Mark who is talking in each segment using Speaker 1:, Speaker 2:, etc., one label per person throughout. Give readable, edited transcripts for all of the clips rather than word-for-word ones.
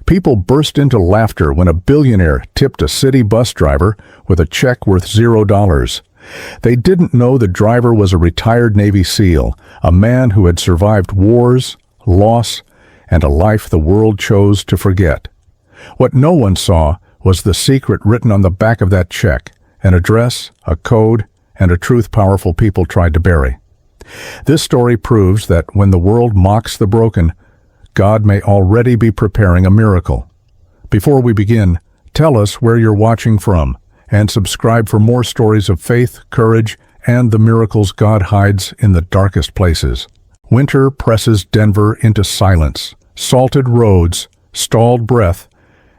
Speaker 1: People burst into laughter when a billionaire tipped a city bus driver with a check worth $0. They didn't know the driver was a retired Navy SEAL, a man who had survived wars, loss, and a life the world chose to forget. What no one saw was the secret written on the back of that check, an address, a code, and a truth powerful people tried to bury. This story proves that when the world mocks the broken, God may already be preparing a miracle. Before we begin, tell us where you're watching from, and subscribe for more stories of faith, courage, and the miracles God hides in the darkest places. Winter presses Denver into silence, salted roads, stalled breath,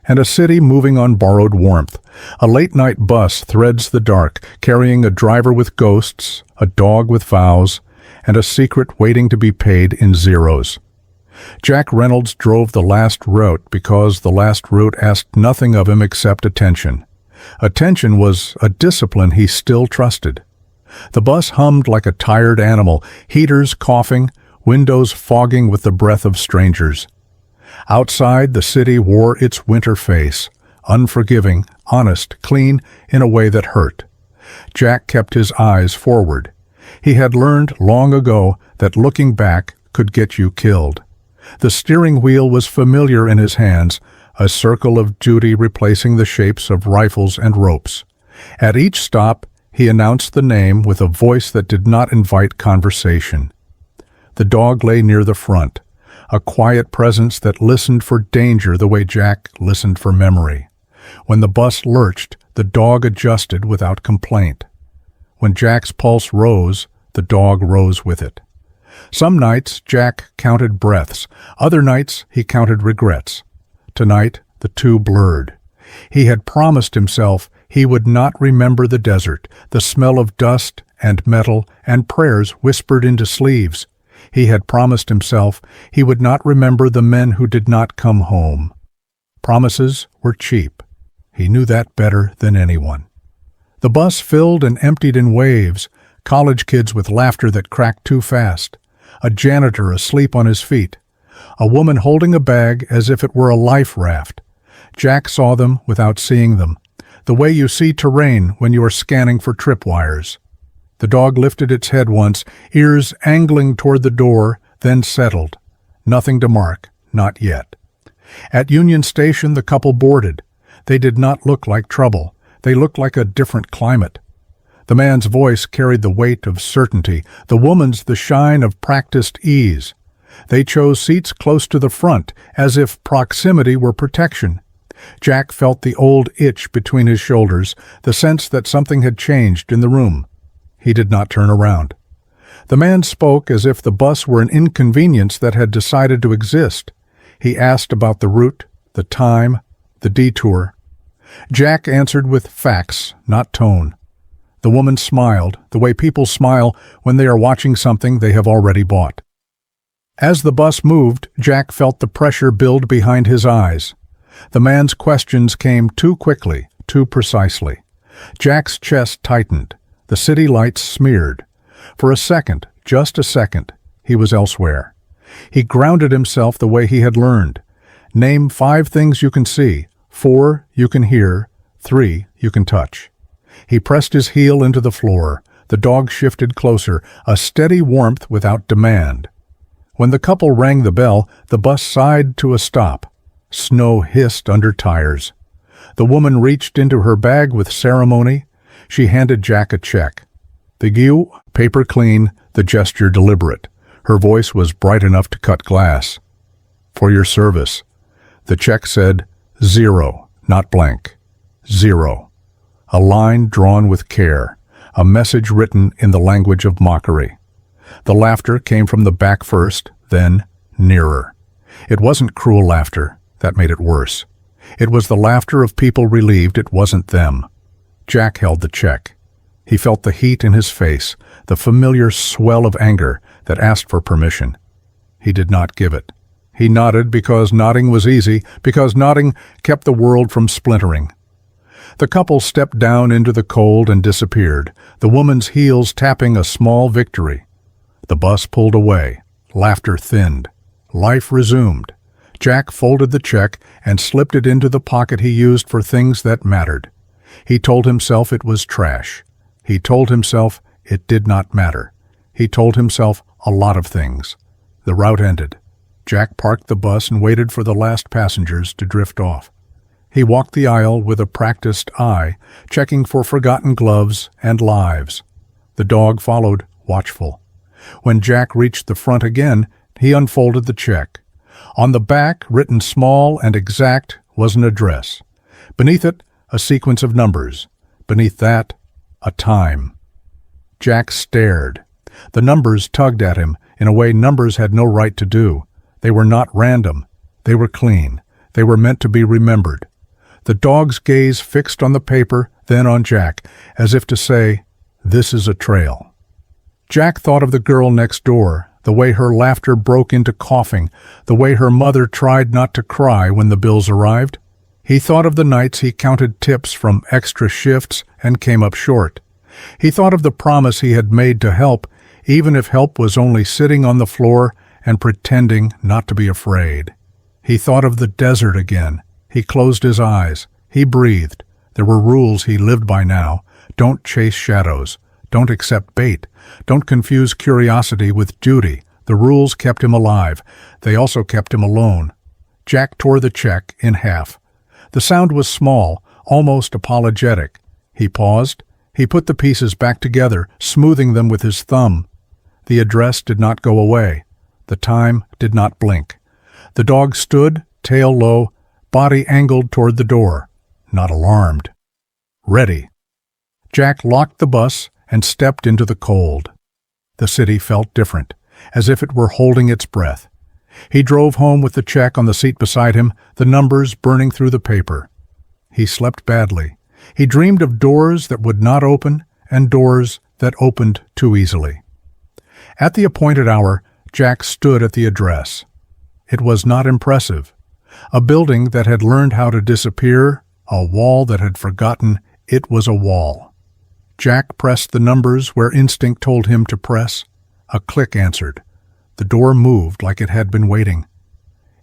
Speaker 1: and a city moving on borrowed warmth. A late-night bus threads the dark, carrying a driver with ghosts, a dog with vows, and a secret waiting to be paid in zeros. Jack Reynolds drove the last route because the last route asked nothing of him except attention. Attention was a discipline he still trusted. The bus hummed like a tired animal, heaters coughing, windows fogging with the breath of strangers. Outside, the city wore its winter face, unforgiving, honest, clean, in a way that hurt. Jack kept his eyes forward. He had learned long ago that looking back could get you killed. The steering wheel was familiar in his hands, a circle of duty replacing the shapes of rifles and ropes. At each stop, he announced the name with a voice that did not invite conversation. The dog lay near the front, a quiet presence that listened for danger the way Jack listened for memory. When the bus lurched, the dog adjusted without complaint. When Jack's pulse rose, the dog rose with it. Some nights, Jack counted breaths. Other nights, he counted regrets. Tonight, the two blurred. He had promised himself he would not remember the desert, the smell of dust and metal and prayers whispered into sleeves. He had promised himself he would not remember the men who did not come home. Promises were cheap. He knew that better than anyone. The bus filled and emptied in waves, college kids with laughter that cracked too fast, a janitor asleep on his feet, a woman holding a bag as if it were a life raft. Jack saw them without seeing them, the way you see terrain when you are scanning for tripwires. The dog lifted its head once, ears angling toward the door, then settled. Nothing to mark, not yet. At Union Station, the couple boarded. They did not look like trouble. They looked like a different climate. The man's voice carried the weight of certainty, the woman's the shine of practiced ease. They chose seats close to the front, as if proximity were protection. Jack felt the old itch between his shoulders, the sense that something had changed in the room. He did not turn around. The man spoke as if the bus were an inconvenience that had decided to exist. He asked about the route, the time, the detour. Jack answered with facts, not tone. The woman smiled, the way people smile when they are watching something they have already bought. As the bus moved, Jack felt the pressure build behind his eyes. The man's questions came too quickly, too precisely. Jack's chest tightened. The city lights smeared. For a second, just a second, he was elsewhere. He grounded himself the way he had learned. Name 5 things you can see, 4 you can hear, 3 you can touch. He pressed his heel into the floor. The dog shifted closer, a steady warmth without demand. When the couple rang the bell, the bus sighed to a stop. Snow hissed under tires. The woman reached into her bag with ceremony. She handed Jack a check. The gueux, paper clean, the gesture deliberate. Her voice was bright enough to cut glass. For your service. The check said 0, not blank. 0. A line drawn with care, a message written in the language of mockery. The laughter came from the back first, then nearer. It wasn't cruel laughter, that made it worse. It was the laughter of people relieved it wasn't them. Jack held the check. He felt the heat in his face, the familiar swell of anger that asked for permission. He did not give it. He nodded because nodding was easy, because nodding kept the world from splintering. The couple stepped down into the cold and disappeared, the woman's heels tapping a small victory. The bus pulled away. Laughter thinned. Life resumed. Jack folded the check and slipped it into the pocket he used for things that mattered. He told himself it was trash. He told himself it did not matter. He told himself a lot of things. The route ended. Jack parked the bus and waited for the last passengers to drift off. He walked the aisle with a practiced eye, checking for forgotten gloves and lives. The dog followed, watchful. When Jack reached the front again, he unfolded the check. On the back, written small and exact, was an address. Beneath it, a sequence of numbers. Beneath that, a time. Jack stared. The numbers tugged at him in a way numbers had no right to do. They were not random. They were clean. They were meant to be remembered. The dog's gaze fixed on the paper, then on Jack, as if to say, "This is a trail." Jack thought of the girl next door, the way her laughter broke into coughing, the way her mother tried not to cry when the bills arrived. He thought of the nights he counted tips from extra shifts and came up short. He thought of the promise he had made to help, even if help was only sitting on the floor and pretending not to be afraid. He thought of the desert again. He closed his eyes. He breathed. There were rules he lived by now. Don't chase shadows. Don't accept bait. Don't confuse curiosity with duty. The rules kept him alive. They also kept him alone. Jack tore the check in half. The sound was small, almost apologetic. He paused. He put the pieces back together, smoothing them with his thumb. The address did not go away. The time did not blink. The dog stood, tail low, body angled toward the door. Not alarmed. Ready. Jack locked the bus and stepped into the cold. The city felt different, as if it were holding its breath. He drove home with the check on the seat beside him, the numbers burning through the paper. He slept badly. He dreamed of doors that would not open and doors that opened too easily. At the appointed hour, Jack stood at the address. It was not impressive. A building that had learned how to disappear, a wall that had forgotten it was a wall. Jack pressed the numbers where instinct told him to press. A click answered. The door moved like it had been waiting.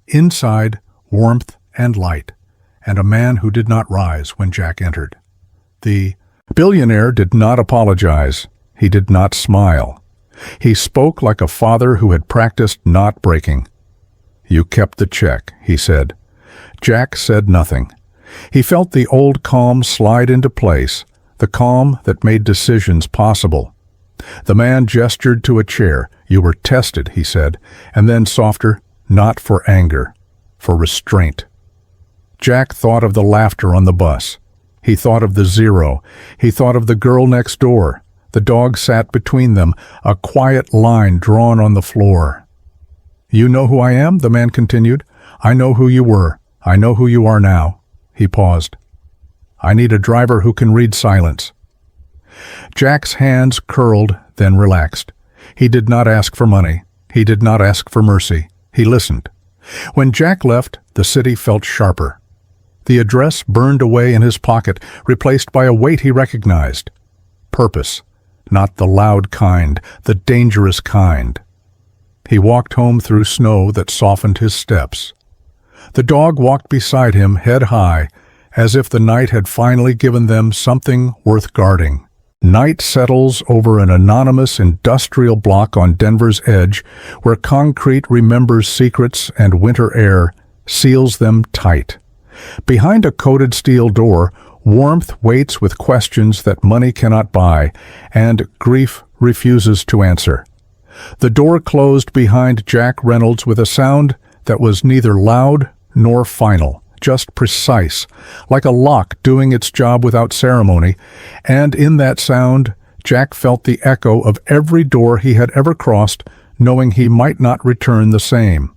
Speaker 1: Inside, warmth and light, and a man who did not rise when Jack entered. The billionaire did not apologize. He did not smile. He spoke like a father who had practiced not breaking. "You kept the check," he said. Jack said nothing. He felt the old calm slide into place, the calm that made decisions possible. The man gestured to a chair. "You were tested," he said, and then softer, "not for anger, for restraint." Jack thought of the laughter on the bus. He thought of the zero. He thought of the girl next door. The dog sat between them, a quiet line drawn on the floor. "You know who I am?" the man continued. "I know who you were. I know who you are now." He paused. "I need a driver who can read silence." Jack's hands curled, then relaxed. He did not ask for money. He did not ask for mercy. He listened. When Jack left, the city felt sharper. The address burned away in his pocket, replaced by a weight he recognized. Purpose. Not the loud kind, the dangerous kind. He walked home through snow that softened his steps. The dog walked beside him, head high, as if the night had finally given them something worth guarding. Night settles over an anonymous industrial block on Denver's edge, where concrete remembers secrets and winter air seals them tight. Behind a coated steel door, warmth waits with questions that money cannot buy, and grief refuses to answer. The door closed behind Jack Reynolds with a sound that was neither loud nor final, just precise, like a lock doing its job without ceremony, and in that sound, Jack felt the echo of every door he had ever crossed, knowing he might not return the same.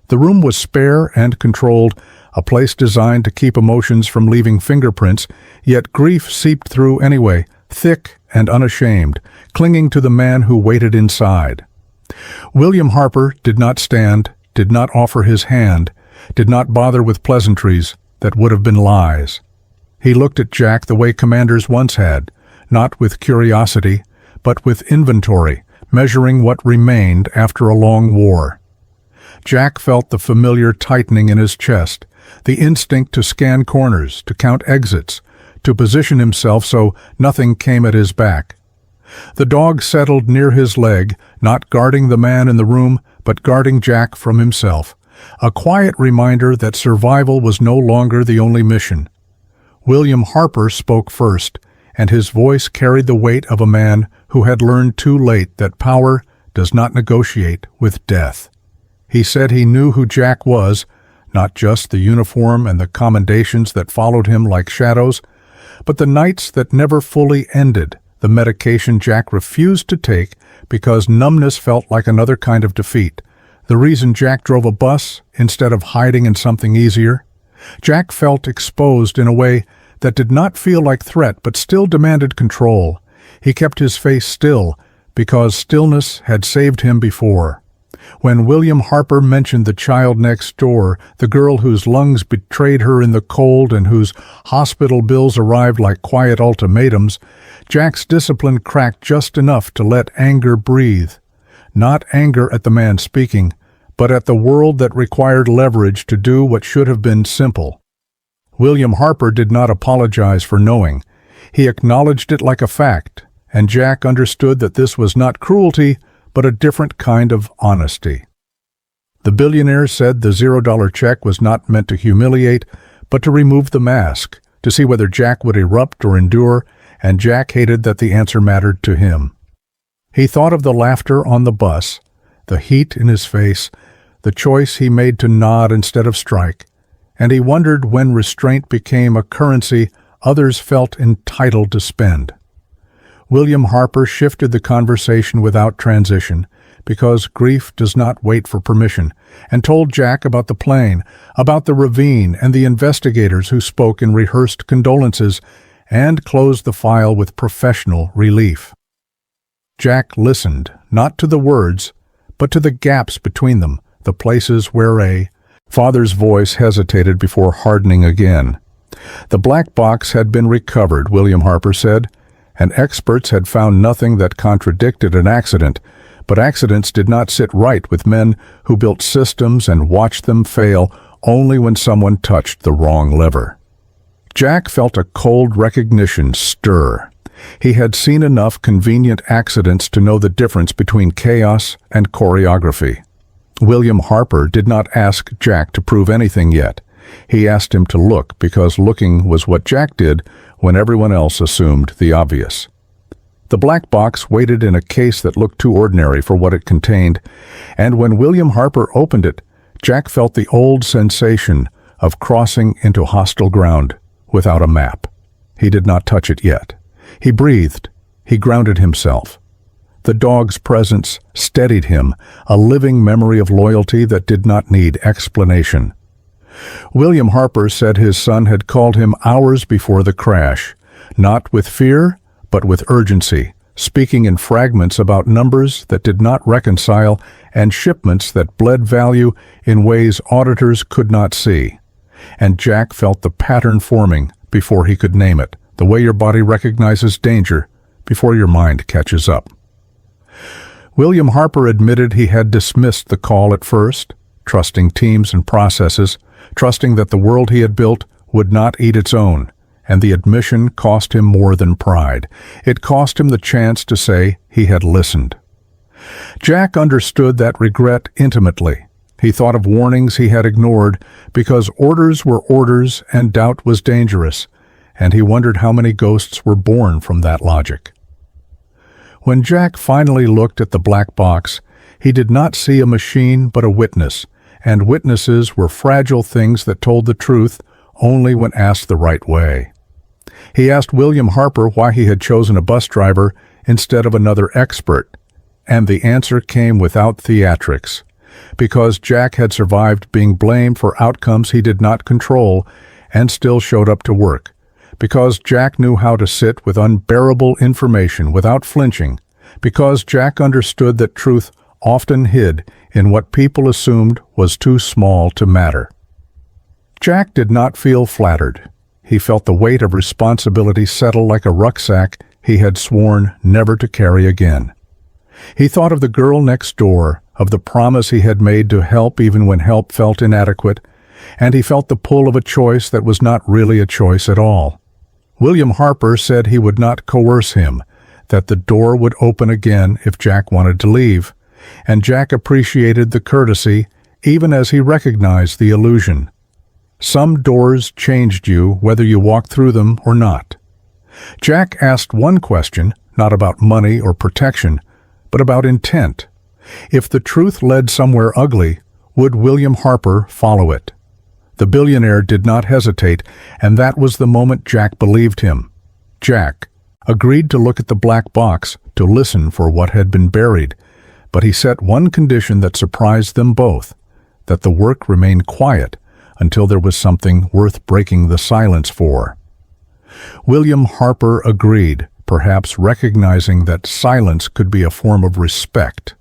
Speaker 1: The room was spare and controlled, a place designed to keep emotions from leaving fingerprints, yet grief seeped through anyway, thick and unashamed, clinging to the man who waited inside. William Harper did not stand, did not offer his hand, did not bother with pleasantries that would have been lies. He looked at Jack the way commanders once had, not with curiosity, but with inventory, measuring what remained after a long war. Jack felt the familiar tightening in his chest, the instinct to scan corners, to count exits, to position himself so nothing came at his back. The dog settled near his leg, not guarding the man in the room, but guarding Jack from himself, a quiet reminder that survival was no longer the only mission. William Harper spoke first, and his voice carried the weight of a man who had learned too late that power does not negotiate with death. He said he knew who Jack was, not just the uniform and the commendations that followed him like shadows, but the nights that never fully ended, the medication Jack refused to take because numbness felt like another kind of defeat, the reason Jack drove a bus instead of hiding in something easier. Jack felt exposed in a way that did not feel like threat but still demanded control. He kept his face still because stillness had saved him before. When William Harper mentioned the child next door, the girl whose lungs betrayed her in the cold and whose hospital bills arrived like quiet ultimatums, Jack's discipline cracked just enough to let anger breathe. Not anger at the man speaking, but at the world that required leverage to do what should have been simple. William Harper did not apologize for knowing. He acknowledged it like a fact, and Jack understood that this was not cruelty, but a different kind of honesty. The billionaire said the $0 check was not meant to humiliate, but to remove the mask, to see whether Jack would erupt or endure, and Jack hated that the answer mattered to him. He thought of the laughter on the bus, the heat in his face, the choice he made to nod instead of strike, and he wondered when restraint became a currency others felt entitled to spend. William Harper shifted the conversation without transition, because grief does not wait for permission, and told Jack about the plane, about the ravine and the investigators who spoke in rehearsed condolences, and closed the file with professional relief. Jack listened, not to the words, but to the gaps between them, the places where a father's voice hesitated before hardening again. The black box had been recovered, William Harper said, and experts had found nothing that contradicted an accident, but accidents did not sit right with men who built systems and watched them fail only when someone touched the wrong lever. Jack felt a cold recognition stir. He had seen enough convenient accidents to know the difference between chaos and choreography. William Harper did not ask Jack to prove anything yet. He asked him to look because looking was what Jack did when everyone else assumed the obvious. The black box waited in a case that looked too ordinary for what it contained, and when William Harper opened it, Jack felt the old sensation of crossing into hostile ground without a map. He did not touch it yet. He breathed. He grounded himself. The dog's presence steadied him, a living memory of loyalty that did not need explanation. William Harper said his son had called him hours before the crash, not with fear, but with urgency, speaking in fragments about numbers that did not reconcile and shipments that bled value in ways auditors could not see. And Jack felt the pattern forming before he could name it, the way your body recognizes danger before your mind catches up. William Harper admitted he had dismissed the call at first, trusting teams and processes, trusting that the world he had built would not eat its own, and the admission cost him more than pride. It cost him the chance to say he had listened. Jack understood that regret intimately. He thought of warnings he had ignored because orders were orders and doubt was dangerous, and he wondered how many ghosts were born from that logic. When Jack finally looked at the black box, he did not see a machine but a witness, and witnesses were fragile things that told the truth only when asked the right way. He asked William Harper why he had chosen a bus driver instead of another expert, and the answer came without theatrics. Because Jack had survived being blamed for outcomes he did not control and still showed up to work. Because Jack knew how to sit with unbearable information without flinching. Because Jack understood that truth often hid in what people assumed was too small to matter. Jack did not feel flattered. He felt the weight of responsibility settle like a rucksack he had sworn never to carry again. He thought of the girl next door, of the promise he had made to help even when help felt inadequate, and he felt the pull of a choice that was not really a choice at all. William Harper said he would not coerce him, that the door would open again if Jack wanted to leave, and Jack appreciated the courtesy even as he recognized the illusion. Some doors changed you whether you walked through them or not. Jack asked one question, not about money or protection, but about intent. If the truth led somewhere ugly, would William Harper follow it? The billionaire did not hesitate, and that was the moment Jack believed him. Jack agreed to look at the black box, to listen for what had been buried, but he set one condition that surprised them both, that the work remain quiet until there was something worth breaking the silence for. William Harper agreed, perhaps recognizing that silence could be a form of respect.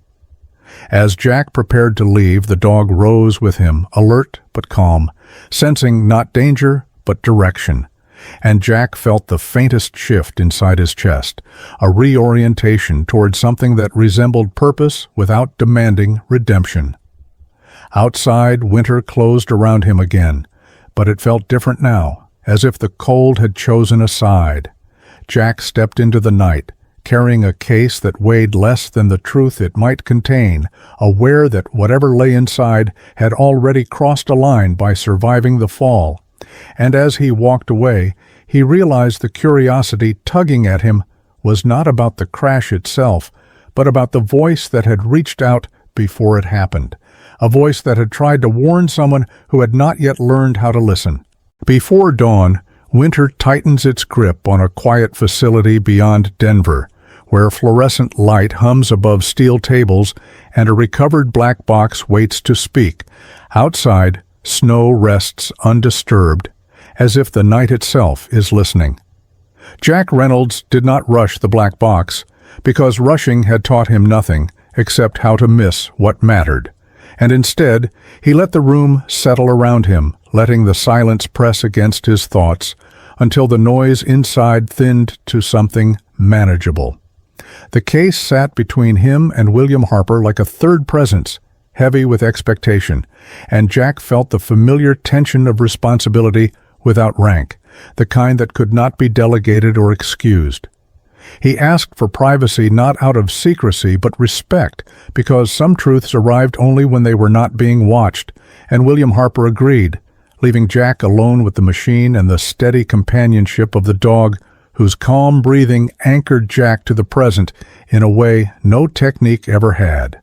Speaker 1: As Jack prepared to leave, the dog rose with him, alert but calm, sensing not danger but direction, and Jack felt the faintest shift inside his chest, a reorientation toward something that resembled purpose without demanding redemption. Outside, winter closed around him again, but it felt different now, as if the cold had chosen a side. Jack stepped into the night, carrying a case that weighed less than the truth it might contain, aware that whatever lay inside had already crossed a line by surviving the fall. And as he walked away, he realized the curiosity tugging at him was not about the crash itself, but about the voice that had reached out before it happened, a voice that had tried to warn someone who had not yet learned how to listen. Before dawn, winter tightens its grip on a quiet facility beyond Denver, where fluorescent light hums above steel tables and a recovered black box waits to speak. Outside, snow rests undisturbed, as if the night itself is listening. Jack Reynolds did not rush the black box, because rushing had taught him nothing except how to miss what mattered. And instead, he let the room settle around him, letting the silence press against his thoughts until the noise inside thinned to something manageable. The case sat between him and William Harper like a third presence, heavy with expectation, and Jack felt the familiar tension of responsibility without rank, the kind that could not be delegated or excused. He asked for privacy not out of secrecy but respect, because some truths arrived only when they were not being watched, and William Harper agreed, leaving Jack alone with the machine and the steady companionship of the dog, whose calm breathing anchored Jack to the present in a way no technique ever had.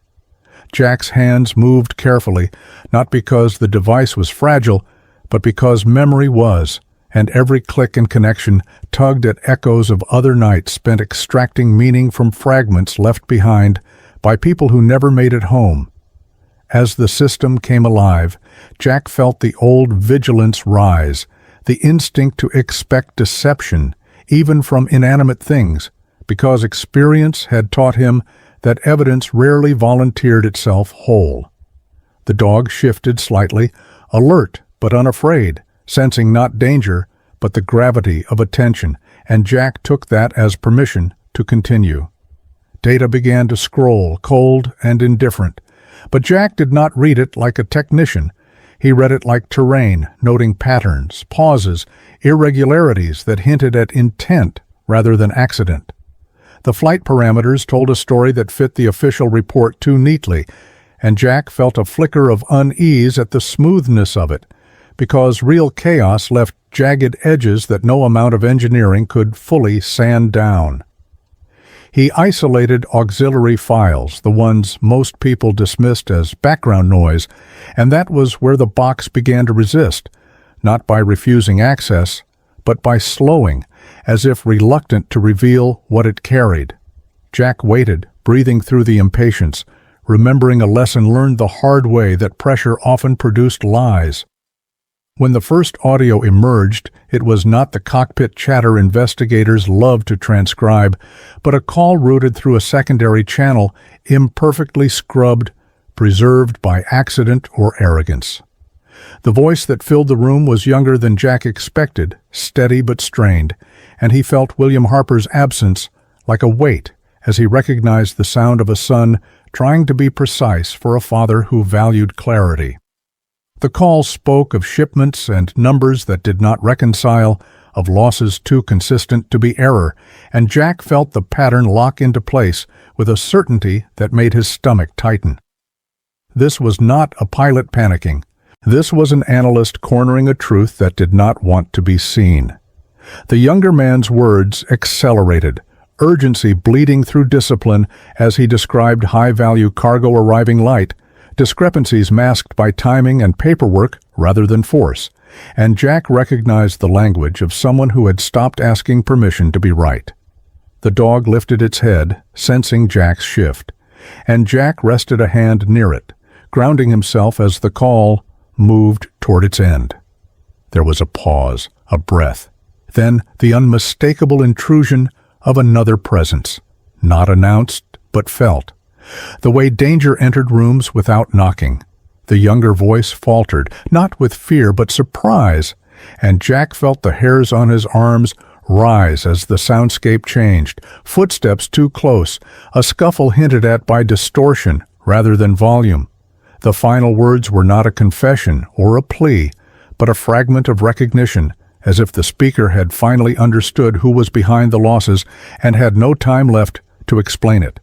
Speaker 1: Jack's hands moved carefully, not because the device was fragile, but because memory was, and every click and connection tugged at echoes of other nights spent extracting meaning from fragments left behind by people who never made it home. As the system came alive, Jack felt the old vigilance rise, the instinct to expect deception, even from inanimate things, because experience had taught him that evidence rarely volunteered itself whole. The dog shifted slightly, alert but unafraid, sensing not danger, but the gravity of attention, and Jack took that as permission to continue. Data began to scroll, cold and indifferent, but Jack did not read it like a technician. He read it like terrain, noting patterns, pauses, irregularities that hinted at intent rather than accident. The flight parameters told a story that fit the official report too neatly, and Jack felt a flicker of unease at the smoothness of it, because real chaos left jagged edges that no amount of engineering could fully sand down. He isolated auxiliary files, the ones most people dismissed as background noise, and that was where the box began to resist, not by refusing access, but by slowing, as if reluctant to reveal what it carried. Jack waited, breathing through the impatience, remembering a lesson learned the hard way that pressure often produced lies. When the first audio emerged, it was not the cockpit chatter investigators loved to transcribe, but a call routed through a secondary channel, imperfectly scrubbed, preserved by accident or arrogance. The voice that filled the room was younger than Jack expected, steady but strained, and he felt William Harper's absence like a weight, as he recognized the sound of a son trying to be precise for a father who valued clarity. The call spoke of shipments and numbers that did not reconcile, of losses too consistent to be error, and Jack felt the pattern lock into place with a certainty that made his stomach tighten. This was not a pilot panicking. This was an analyst cornering a truth that did not want to be seen. The younger man's words accelerated, urgency bleeding through discipline as he described high-value cargo arriving light, discrepancies masked by timing and paperwork rather than force, and Jack recognized the language of someone who had stopped asking permission to be right. The dog lifted its head, sensing Jack's shift, and Jack rested a hand near it, grounding himself as the call moved toward its end. There was a pause, a breath, then the unmistakable intrusion of another presence, not announced but felt. The way danger entered rooms without knocking. The younger voice faltered, not with fear but surprise, and Jack felt the hairs on his arms rise as the soundscape changed. Footsteps too close, a scuffle hinted at by distortion rather than volume. The final words were not a confession or a plea, but a fragment of recognition, as if the speaker had finally understood who was behind the losses and had no time left to explain it.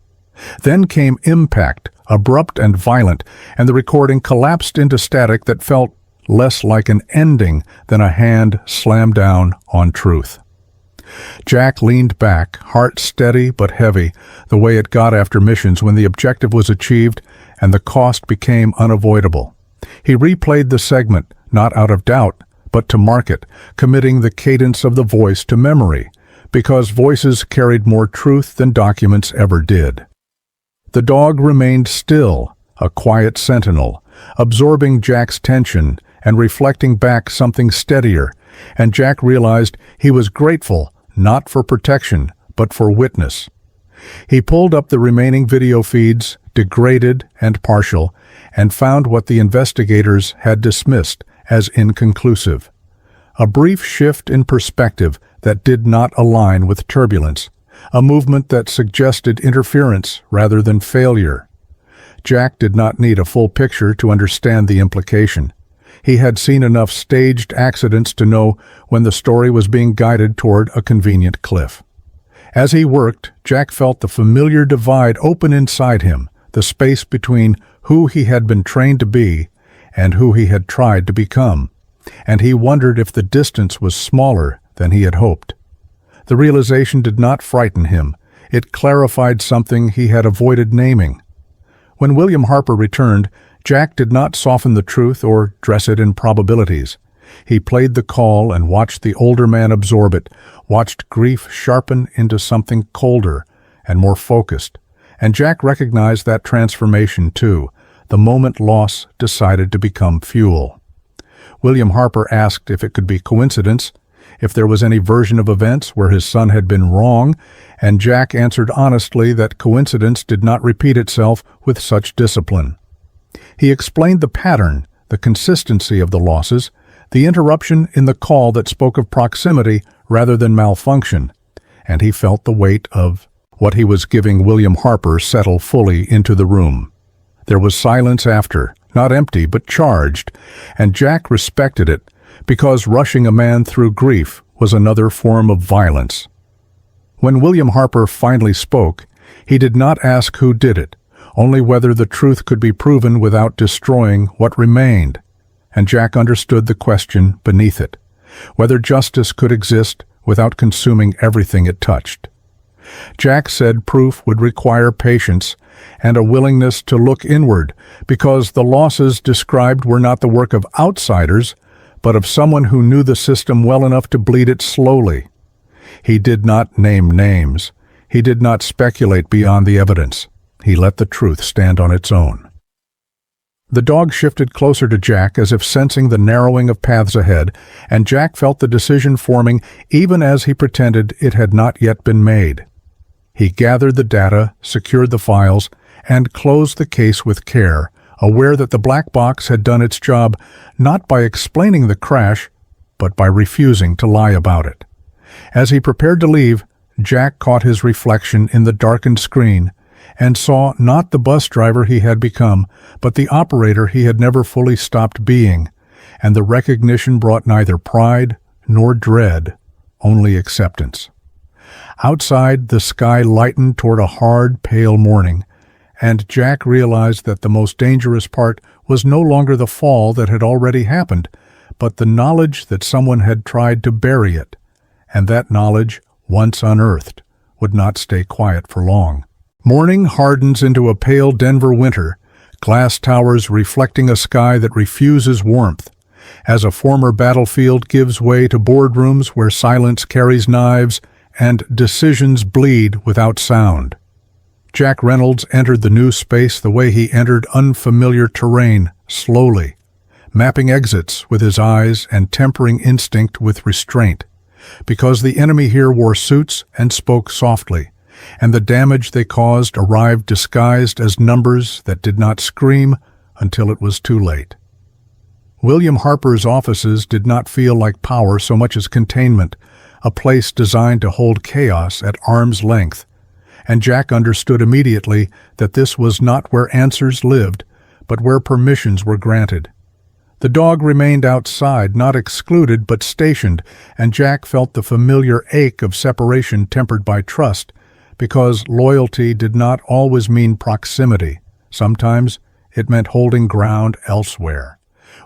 Speaker 1: Then came impact, abrupt and violent, and the recording collapsed into static that felt less like an ending than a hand slammed down on truth. Jack leaned back, heart steady but heavy, the way it got after missions when the objective was achieved and the cost became unavoidable. He replayed the segment, not out of doubt, but to mark it, committing the cadence of the voice to memory, because voices carried more truth than documents ever did. The dog remained still, a quiet sentinel, absorbing Jack's tension and reflecting back something steadier, and Jack realized he was grateful not for protection, but for witness. He pulled up the remaining video feeds, degraded and partial, and found what the investigators had dismissed as inconclusive. A brief shift in perspective that did not align with turbulence, a movement that suggested interference rather than failure. Jack did not need a full picture to understand the implication. He had seen enough staged accidents to know when the story was being guided toward a convenient cliff. As he worked, Jack felt the familiar divide open inside him, the space between who he had been trained to be and who he had tried to become, and he wondered if the distance was smaller than he had hoped. The realization did not frighten him. It clarified something he had avoided naming. When William Harper returned, Jack did not soften the truth or dress it in probabilities. He played the call and watched the older man absorb it, watched grief sharpen into something colder and more focused. And Jack recognized that transformation too, the moment loss decided to become fuel. William Harper asked if it could be coincidence, if there was any version of events where his son had been wrong, and Jack answered honestly that coincidence did not repeat itself with such discipline. He explained the pattern, the consistency of the losses, the interruption in the call that spoke of proximity rather than malfunction, and he felt the weight of what he was giving William Harper settle fully into the room. There was silence after, not empty but charged, and Jack respected it, because rushing a man through grief was another form of violence. When William Harper finally spoke, he did not ask who did it, only whether the truth could be proven without destroying what remained, and Jack understood the question beneath it, whether justice could exist without consuming everything it touched. Jack said proof would require patience and a willingness to look inward, because the losses described were not the work of outsiders, but of someone who knew the system well enough to bleed it slowly. He did not name names. He did not speculate beyond the evidence. He let the truth stand on its own. The dog shifted closer to Jack as if sensing the narrowing of paths ahead, and Jack felt the decision forming even as he pretended it had not yet been made. He gathered the data, secured the files, and closed the case with care, aware that the black box had done its job not by explaining the crash, but by refusing to lie about it. As he prepared to leave, Jack caught his reflection in the darkened screen and saw not the bus driver he had become, but the operator he had never fully stopped being, and the recognition brought neither pride nor dread, only acceptance. Outside, the sky lightened toward a hard, pale morning, and Jack realized that the most dangerous part was no longer the fall that had already happened, but the knowledge that someone had tried to bury it, and that knowledge, once unearthed, would not stay quiet for long. Morning hardens into a pale Denver winter, glass towers reflecting a sky that refuses warmth, as a former battlefield gives way to boardrooms where silence carries knives and decisions bleed without sound. Jack Reynolds entered the new space the way he entered unfamiliar terrain, slowly, mapping exits with his eyes and tempering instinct with restraint, because the enemy here wore suits and spoke softly, and the damage they caused arrived disguised as numbers that did not scream until it was too late. William Harper's offices did not feel like power so much as containment, a place designed to hold chaos at arm's length, and Jack understood immediately that this was not where answers lived, but where permissions were granted. The dog remained outside, not excluded but stationed, and Jack felt the familiar ache of separation tempered by trust, because loyalty did not always mean proximity. Sometimes it meant holding ground elsewhere.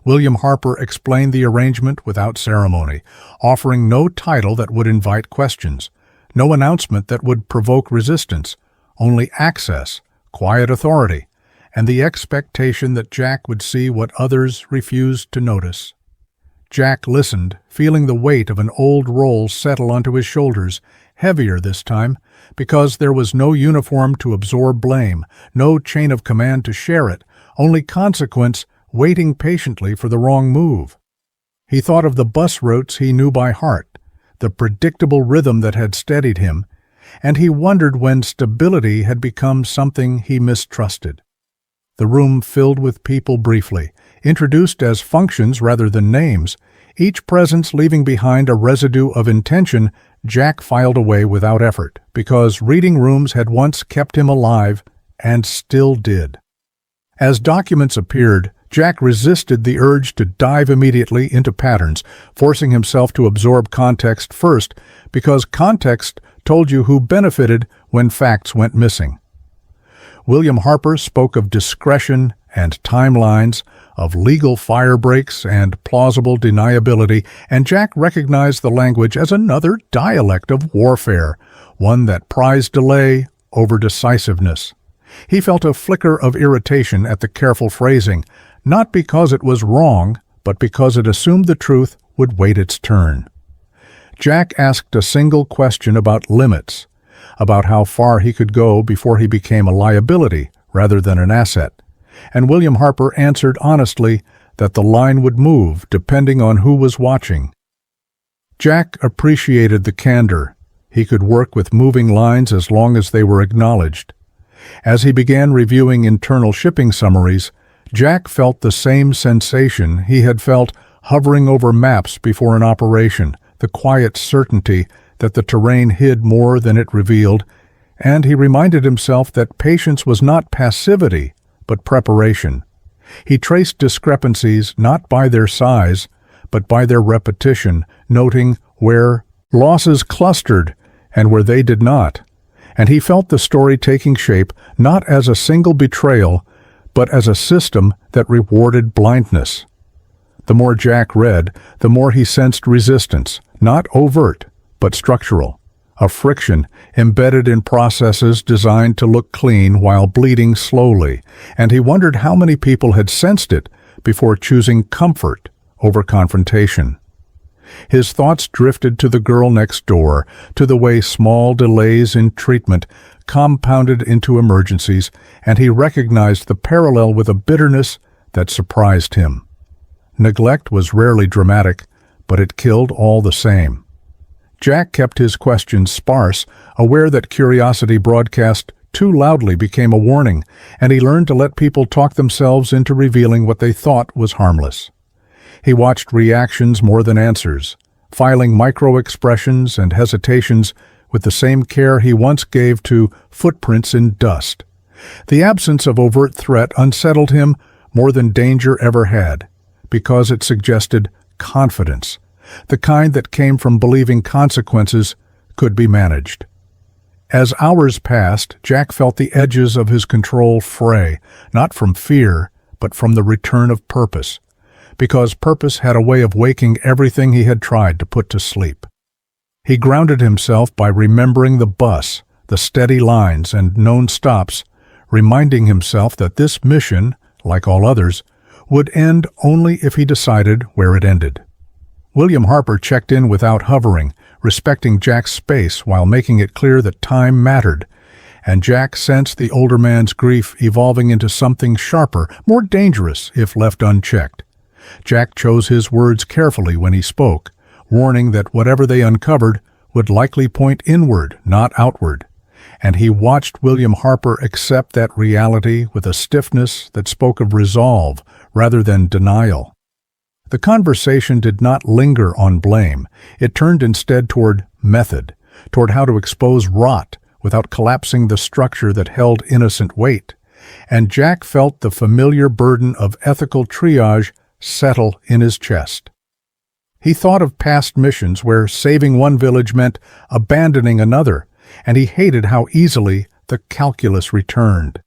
Speaker 1: William Harper explained the arrangement without ceremony, offering no title that would invite questions, no announcement that would provoke resistance, only access, quiet authority, and the expectation that Jack would see what others refused to notice. Jack listened, feeling the weight of an old role settle onto his shoulders, heavier this time, because there was no uniform to absorb blame, no chain of command to share it, only consequence waiting patiently for the wrong move. He thought of the bus routes he knew by heart, the predictable rhythm that had steadied him, and he wondered when stability had become something he mistrusted. The room filled with people briefly, introduced as functions rather than names, each presence leaving behind a residue of intention Jack filed away without effort, because reading rooms had once kept him alive and still did. As documents appeared, Jack resisted the urge to dive immediately into patterns, forcing himself to absorb context first, because context told you who benefited when facts went missing. William Harper spoke of discretion and timelines, of legal fire breaks and plausible deniability, and Jack recognized the language as another dialect of warfare, one that prized delay over decisiveness. He felt a flicker of irritation at the careful phrasing, not because it was wrong, but because it assumed the truth would wait its turn. Jack asked a single question about limits, about how far he could go before he became a liability rather than an asset, and William Harper answered honestly that the line would move depending on who was watching. Jack appreciated the candor. He could work with moving lines as long as they were acknowledged. As he began reviewing internal shipping summaries, Jack felt the same sensation he had felt hovering over maps before an operation, the quiet certainty that the terrain hid more than it revealed, and he reminded himself that patience was not passivity, but preparation. He traced discrepancies not by their size, but by their repetition, noting where losses clustered and where they did not, and he felt the story taking shape not as a single betrayal, but as a system that rewarded blindness. The more Jack read, the more he sensed resistance, not overt, but structural, a friction embedded in processes designed to look clean while bleeding slowly, and he wondered how many people had sensed it before choosing comfort over confrontation. His thoughts drifted to the girl next door, to the way small delays in treatment compounded into emergencies, and he recognized the parallel with a bitterness that surprised him. Neglect was rarely dramatic, but it killed all the same. Jack kept his questions sparse, aware that curiosity broadcast too loudly became a warning, and he learned to let people talk themselves into revealing what they thought was harmless. He watched reactions more than answers, filing micro-expressions and hesitations with the same care he once gave to footprints in dust. The absence of overt threat unsettled him more than danger ever had, because it suggested confidence, the kind that came from believing consequences could be managed. As hours passed, Jack felt the edges of his control fray, not from fear, but from the return of purpose, because purpose had a way of waking everything he had tried to put to sleep. He grounded himself by remembering the bus, the steady lines and known stops, reminding himself that this mission, like all others, would end only if he decided where it ended. William Harper checked in without hovering, respecting Jack's space while making it clear that time mattered, and Jack sensed the older man's grief evolving into something sharper, more dangerous if left unchecked. Jack chose his words carefully when he spoke, warning that whatever they uncovered would likely point inward, not outward, and he watched William Harper accept that reality with a stiffness that spoke of resolve rather than denial. The conversation did not linger on blame. It turned instead toward method, toward how to expose rot without collapsing the structure that held innocent weight, and Jack felt the familiar burden of ethical triage settle in his chest. He thought of past missions where saving one village meant abandoning another, and he hated how easily the calculus returned.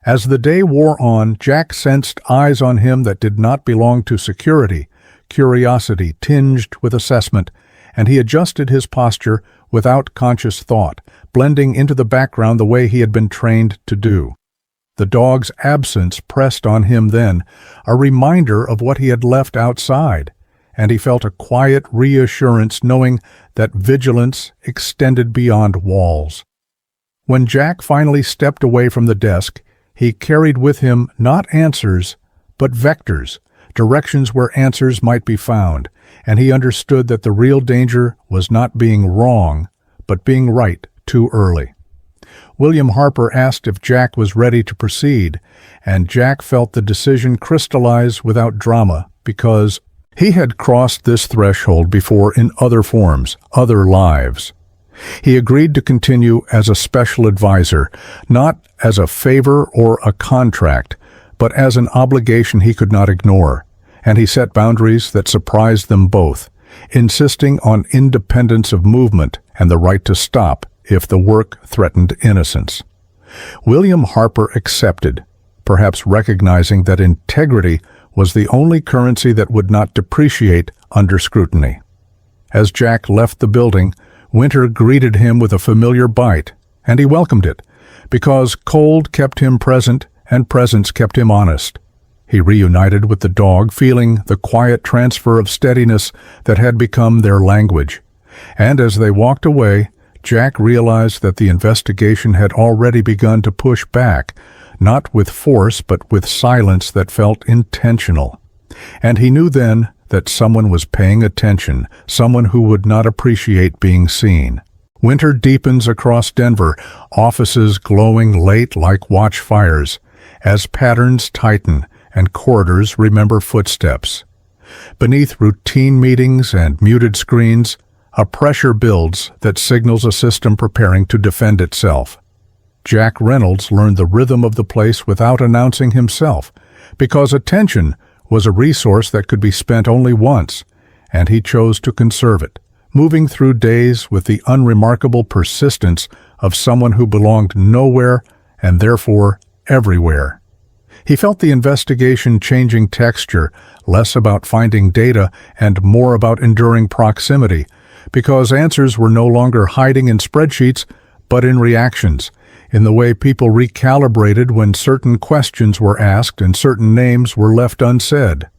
Speaker 1: As the day wore on, Jack sensed eyes on him that did not belong to security, curiosity tinged with assessment, and he adjusted his posture without conscious thought, blending into the background the way he had been trained to do. The dog's absence pressed on him then, a reminder of what he had left outside, and he felt a quiet reassurance knowing that vigilance extended beyond walls. When Jack finally stepped away from the desk, he carried with him not answers, but vectors, directions where answers might be found, and he understood that the real danger was not being wrong, but being right too early. William Harper asked if Jack was ready to proceed, and Jack felt the decision crystallize without drama because he had crossed this threshold before in other forms, other lives. He agreed to continue as a special advisor, not as a favor or a contract, but as an obligation he could not ignore, and he set boundaries that surprised them both, insisting on independence of movement and the right to stop if the work threatened innocence. William Harper accepted, perhaps recognizing that integrity was the only currency that would not depreciate under scrutiny. As Jack left the building, Winter greeted him with a familiar bite, and he welcomed it, because cold kept him present and presence kept him honest. He reunited with the dog, feeling the quiet transfer of steadiness that had become their language. And as they walked away, Jack realized that the investigation had already begun to push back, not with force but with silence that felt intentional. And he knew then that someone was paying attention, someone who would not appreciate being seen. Winter deepens across Denver, offices glowing late like watchfires, as patterns tighten and corridors remember footsteps. Beneath routine meetings and muted screens, a pressure builds that signals a system preparing to defend itself. Jack Reynolds learned the rhythm of the place without announcing himself, because attention was a resource that could be spent only once, and he chose to conserve it, moving through days with the unremarkable persistence of someone who belonged nowhere and therefore everywhere. He felt the investigation changing texture, less about finding data and more about enduring proximity, because answers were no longer hiding in spreadsheets, but in reactions, in the way people recalibrated when certain questions were asked and certain names were left unsaid.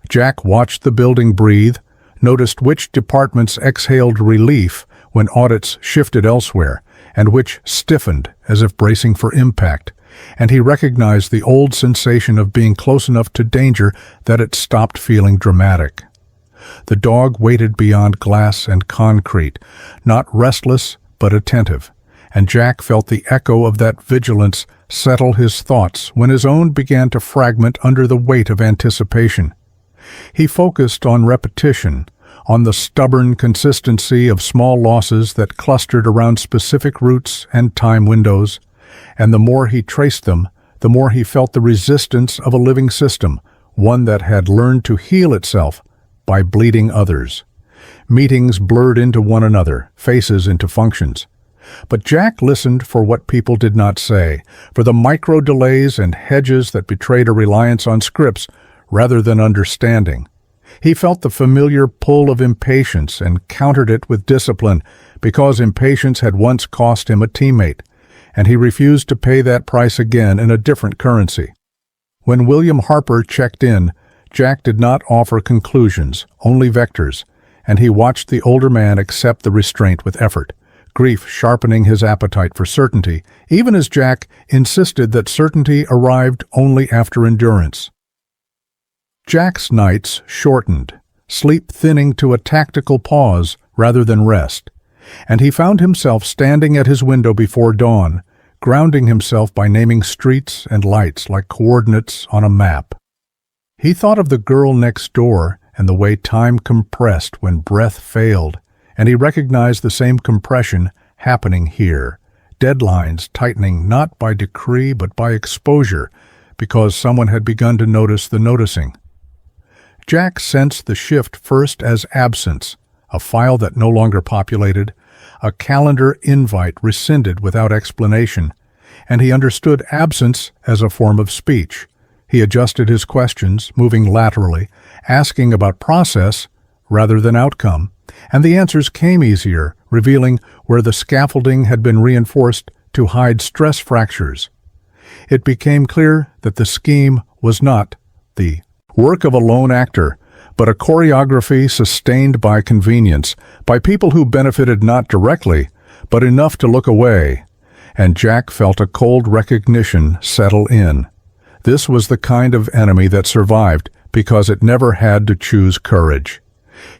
Speaker 1: Jack watched the building breathe, noticed which departments exhaled relief when audits shifted elsewhere, and which stiffened as if bracing for impact, and he recognized the old sensation of being close enough to danger that it stopped feeling dramatic. The dog waited beyond glass and concrete, not restless but attentive, and Jack felt the echo of that vigilance settle his thoughts when his own began to fragment under the weight of anticipation. He focused on repetition, on the stubborn consistency of small losses that clustered around specific routes and time windows, and the more he traced them, the more he felt the resistance of a living system, one that had learned to heal itself by bleeding others. Meetings blurred into one another, faces into functions. But Jack listened for what people did not say, for the micro delays and hedges that betrayed a reliance on scripts rather than understanding. He felt the familiar pull of impatience and countered it with discipline because impatience had once cost him a teammate, and he refused to pay that price again in a different currency. When William Harper checked in, Jack did not offer conclusions, only vectors, and he watched the older man accept the restraint with effort, grief sharpening his appetite for certainty, even as Jack insisted that certainty arrived only after endurance. Jack's nights shortened, sleep thinning to a tactical pause rather than rest, and he found himself standing at his window before dawn, grounding himself by naming streets and lights like coordinates on a map. He thought of the girl next door and the way time compressed when breath failed, and he recognized the same compression happening here, deadlines tightening not by decree but by exposure, because someone had begun to notice the noticing. Jack sensed the shift first as absence, a file that no longer populated, a calendar invite rescinded without explanation, and he understood absence as a form of speech. He adjusted his questions, moving laterally, asking about process rather than outcome, and the answers came easier, revealing where the scaffolding had been reinforced to hide stress fractures. It became clear that the scheme was not the work of a lone actor, but a choreography sustained by convenience, by people who benefited not directly, but enough to look away, and Jack felt a cold recognition settle in. This was the kind of enemy that survived because it never had to choose courage.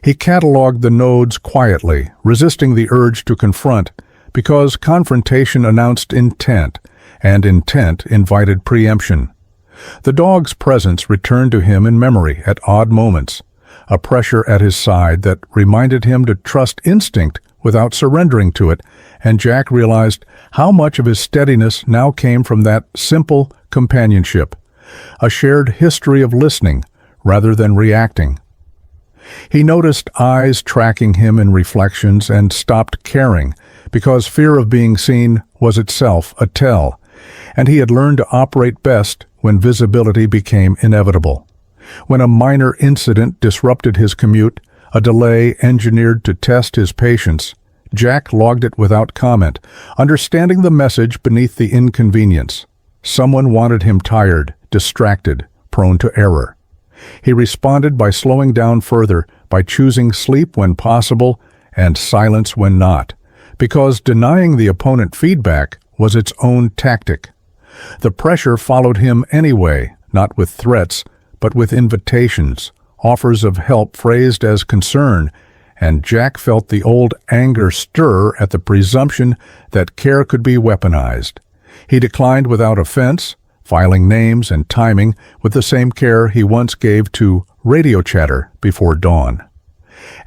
Speaker 1: He cataloged the nodes quietly, resisting the urge to confront, because confrontation announced intent, and intent invited preemption. The dog's presence returned to him in memory at odd moments, a pressure at his side that reminded him to trust instinct without surrendering to it, and Jack realized how much of his steadiness now came from that simple companionship, a shared history of listening rather than reacting. He noticed eyes tracking him in reflections and stopped caring, because fear of being seen was itself a tell, and he had learned to operate best when visibility became inevitable. When a minor incident disrupted his commute, a delay engineered to test his patience, Jack logged it without comment, understanding the message beneath the inconvenience. Someone wanted him tired, distracted, prone to error. He responded by slowing down further, by choosing sleep when possible and silence when not, because denying the opponent feedback was its own tactic. The pressure followed him anyway, not with threats, but with invitations, offers of help phrased as concern, and Jack felt the old anger stir at the presumption that care could be weaponized. He declined without offense, filing names and timing with the same care he once gave to radio chatter before dawn.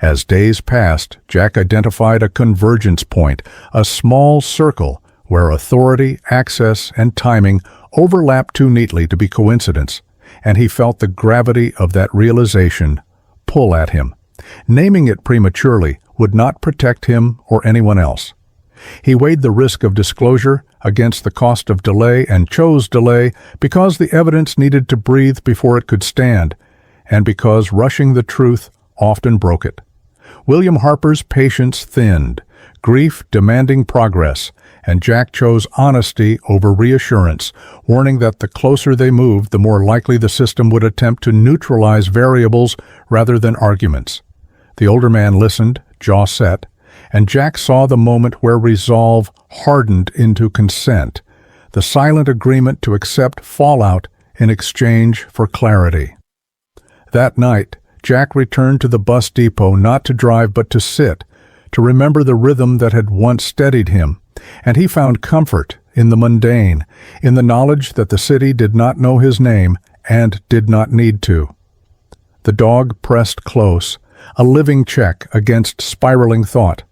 Speaker 1: As days passed, Jack identified a convergence point, a small circle where authority, access, and timing overlapped too neatly to be coincidence, and he felt the gravity of that realization pull at him. Naming it prematurely would not protect him or anyone else. He weighed the risk of disclosure against the cost of delay and chose delay because the evidence needed to breathe before it could stand, and because rushing the truth often broke it. William Harper's patience thinned, grief demanding progress, and Jack chose honesty over reassurance, warning that the closer they moved, the more likely the system would attempt to neutralize variables rather than arguments. The older man listened, jaw set, and Jack saw the moment where resolve hardened into consent, the silent agreement to accept fallout in exchange for clarity. That night, Jack returned to the bus depot not to drive but to sit, to remember the rhythm that had once steadied him, and he found comfort in the mundane, in the knowledge that the city did not know his name and did not need to. The dog pressed close, a living check against spiraling thought,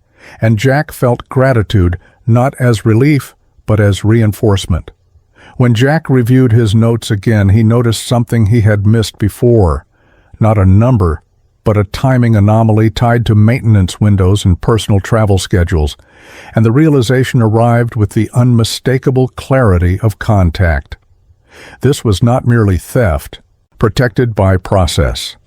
Speaker 1: and Jack felt gratitude not as relief, but as reinforcement. When Jack reviewed his notes again, he noticed something he had missed before. Not a number, but a timing anomaly tied to maintenance windows and personal travel schedules, and the realization arrived with the unmistakable clarity of contact. This was not merely theft, protected by process.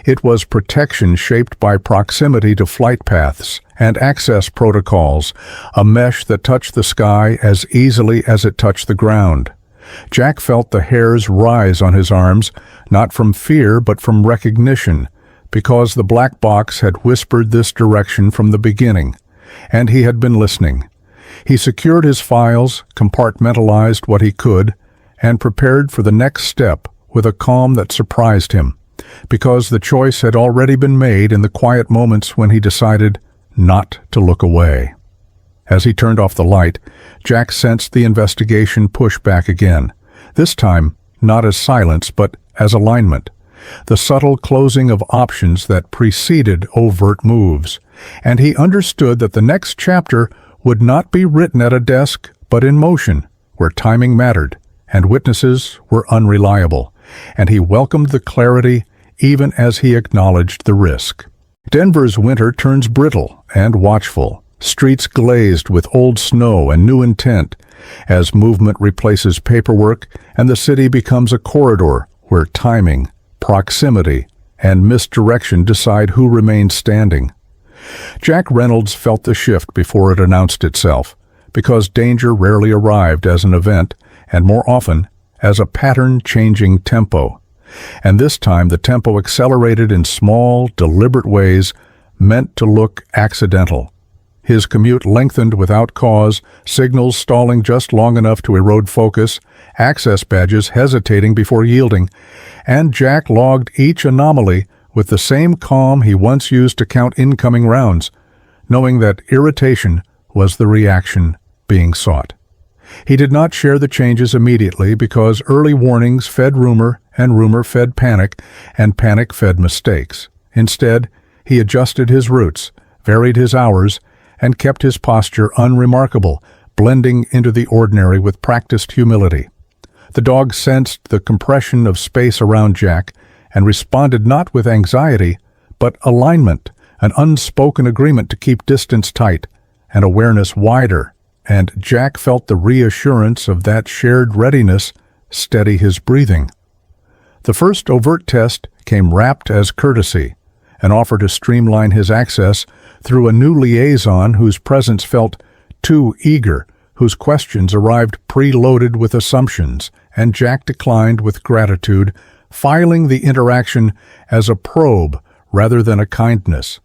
Speaker 1: It was protection shaped by proximity to flight paths and access protocols, a mesh that touched the sky as easily as it touched the ground. Jack felt the hairs rise on his arms, not from fear but from recognition, because the black box had whispered this direction from the beginning, and he had been listening. He secured his files, compartmentalized what he could, and prepared for the next step with a calm that surprised him, because the choice had already been made in the quiet moments when he decided not to look away. As he turned off the light, Jack sensed the investigation push back again, this time not as silence but as alignment, the subtle closing of options that preceded overt moves, and he understood that the next chapter would not be written at a desk but in motion, where timing mattered and witnesses were unreliable, and he welcomed the clarity even as he acknowledged the risk. Denver's winter turns brittle and watchful, streets glazed with old snow and new intent, as movement replaces paperwork and the city becomes a corridor where timing, proximity, and misdirection decide who remains standing. Jack Reynolds felt the shift before it announced itself, because danger rarely arrived as an event, and more often as a pattern-changing tempo. And this time the tempo accelerated in small, deliberate ways meant to look accidental. His commute lengthened without cause, signals stalling just long enough to erode focus, access badges hesitating before yielding, and Jack logged each anomaly with the same calm he once used to count incoming rounds, knowing that irritation was the reaction being sought. He did not share the changes immediately because early warnings fed rumor and rumor fed panic, and panic fed mistakes. Instead, he adjusted his routes, varied his hours, and kept his posture unremarkable, blending into the ordinary with practiced humility. The dog sensed the compression of space around Jack and responded not with anxiety, but alignment, an unspoken agreement to keep distance tight and awareness wider, and Jack felt the reassurance of that shared readiness steady his breathing. The first overt test came wrapped as courtesy, an offer to streamline his access through a new liaison whose presence felt too eager, whose questions arrived preloaded with assumptions, and Jack declined with gratitude, filing the interaction as a probe rather than a kindness.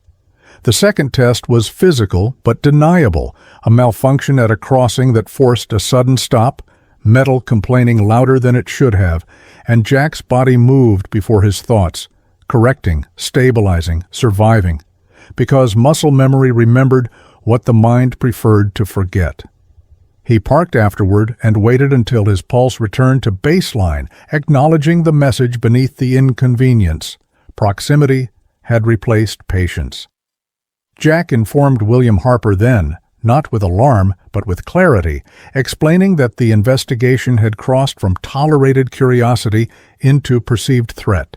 Speaker 1: The second test was physical but deniable, a malfunction at a crossing that forced a sudden stop, metal complaining louder than it should have, and Jack's body moved before his thoughts, correcting, stabilizing, surviving, because muscle memory remembered what the mind preferred to forget. He parked afterward and waited until his pulse returned to baseline, acknowledging the message beneath the inconvenience. Proximity had replaced patience. Jack informed William Harper then, not with alarm, but with clarity, explaining that the investigation had crossed from tolerated curiosity into perceived threat,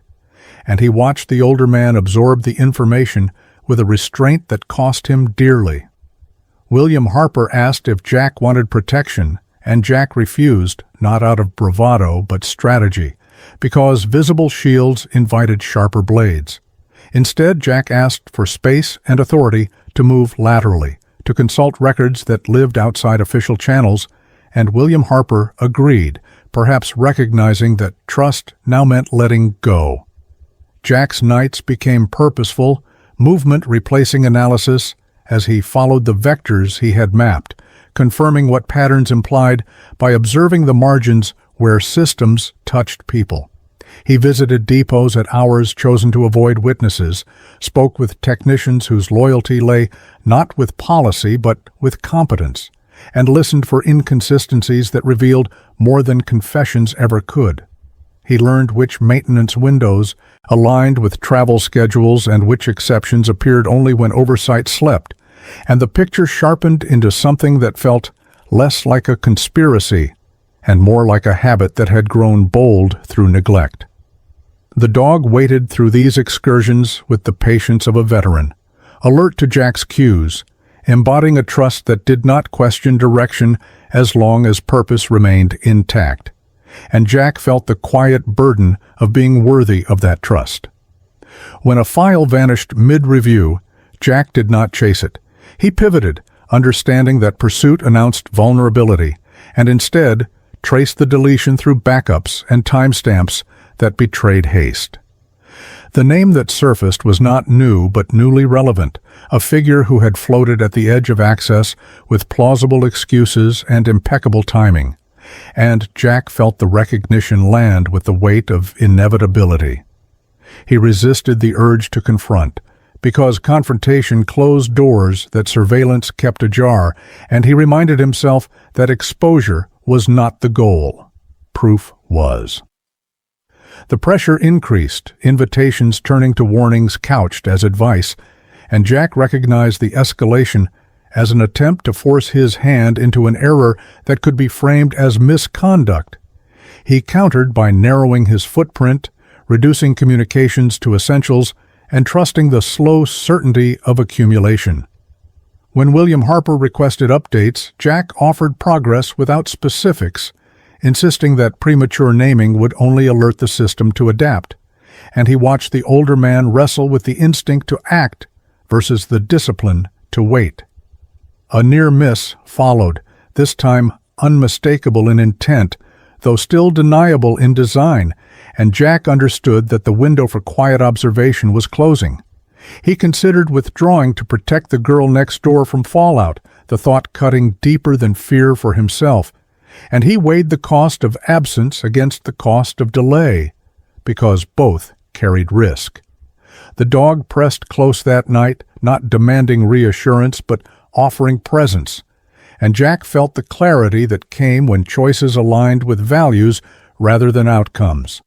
Speaker 1: and he watched the older man absorb the information with a restraint that cost him dearly. William Harper asked if Jack wanted protection, and Jack refused, not out of bravado but strategy, because visible shields invited sharper blades. Instead, Jack asked for space and authority to move laterally, to consult records that lived outside official channels, and William Harper agreed, perhaps recognizing that trust now meant letting go. Jack's nights became purposeful, movement replacing analysis, as he followed the vectors he had mapped, confirming what patterns implied by observing the margins where systems touched people. He visited depots at hours chosen to avoid witnesses, spoke with technicians whose loyalty lay not with policy but with competence, and listened for inconsistencies that revealed more than confessions ever could. he learned which maintenance windows aligned with travel schedules and which exceptions appeared only when oversight slept, and the picture sharpened into something that felt less like a conspiracy and more like a habit that had grown bold through neglect. The dog waited through these excursions with the patience of a veteran, alert to Jack's cues, embodying a trust that did not question direction as long as purpose remained intact. And Jack felt the quiet burden of being worthy of that trust. When a file vanished mid-review, Jack did not chase it. He pivoted, understanding that pursuit announced vulnerability, and instead traced the deletion through backups and timestamps that betrayed haste. The name that surfaced was not new but newly relevant, a figure who had floated at the edge of access with plausible excuses and impeccable timing. And Jack felt the recognition land with the weight of inevitability. He resisted the urge to confront, because confrontation closed doors that surveillance kept ajar, and he reminded himself that exposure was not the goal. Proof was. The pressure increased, invitations turning to warnings couched as advice, and Jack recognized the escalation as an attempt to force his hand into an error that could be framed as misconduct. He countered by narrowing his footprint, reducing communications to essentials, and trusting the slow certainty of accumulation. When William Harper requested updates, Jack offered progress without specifics, insisting that premature naming would only alert the system to adapt, and he watched the older man wrestle with the instinct to act versus the discipline to wait. A near miss followed, this time unmistakable in intent, though still deniable in design, and Jack understood that the window for quiet observation was closing. He considered withdrawing to protect the girl next door from fallout, the thought cutting deeper than fear for himself, and he weighed the cost of absence against the cost of delay, because both carried risk. The dog pressed close that night, not demanding reassurance, but offering presence, and Jack felt the clarity that came when choices aligned with values rather than outcomes.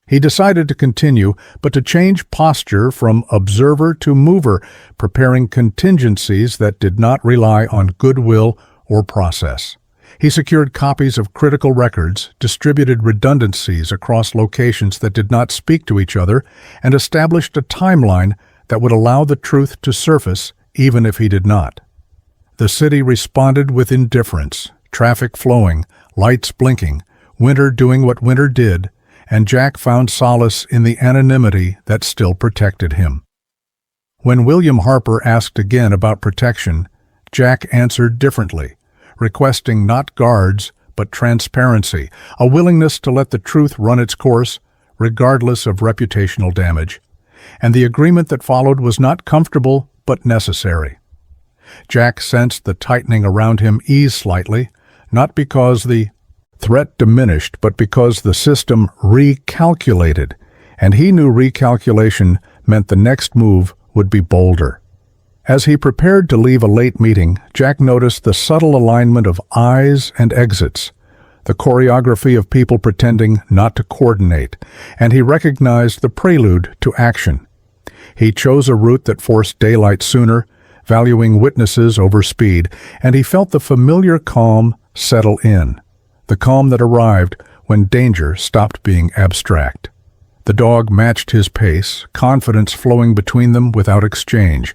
Speaker 1: He decided to continue, but to change posture from observer to mover, preparing contingencies that did not rely on goodwill or process. He secured copies of critical records, distributed redundancies across locations that did not speak to each other, and established a timeline that would allow the truth to surface even if he did not. The city responded with indifference, traffic flowing, lights blinking, winter doing what winter did, and Jack found solace in the anonymity that still protected him. When William Harper asked again about protection, Jack answered differently, requesting not guards but transparency, a willingness to let the truth run its course, regardless of reputational damage. And the agreement that followed was not comfortable but necessary. Jack sensed the tightening around him ease slightly, not because the threat diminished, but because the system recalculated, and he knew recalculation meant the next move would be bolder. As he prepared to leave a late meeting, Jack noticed the subtle alignment of eyes and exits, the choreography of people pretending not to coordinate, and he recognized the prelude to action. He chose a route that forced daylight sooner, valuing witnesses over speed, and he felt the familiar calm settle in, the calm that arrived when danger stopped being abstract. The dog matched his pace, confidence flowing between them without exchange,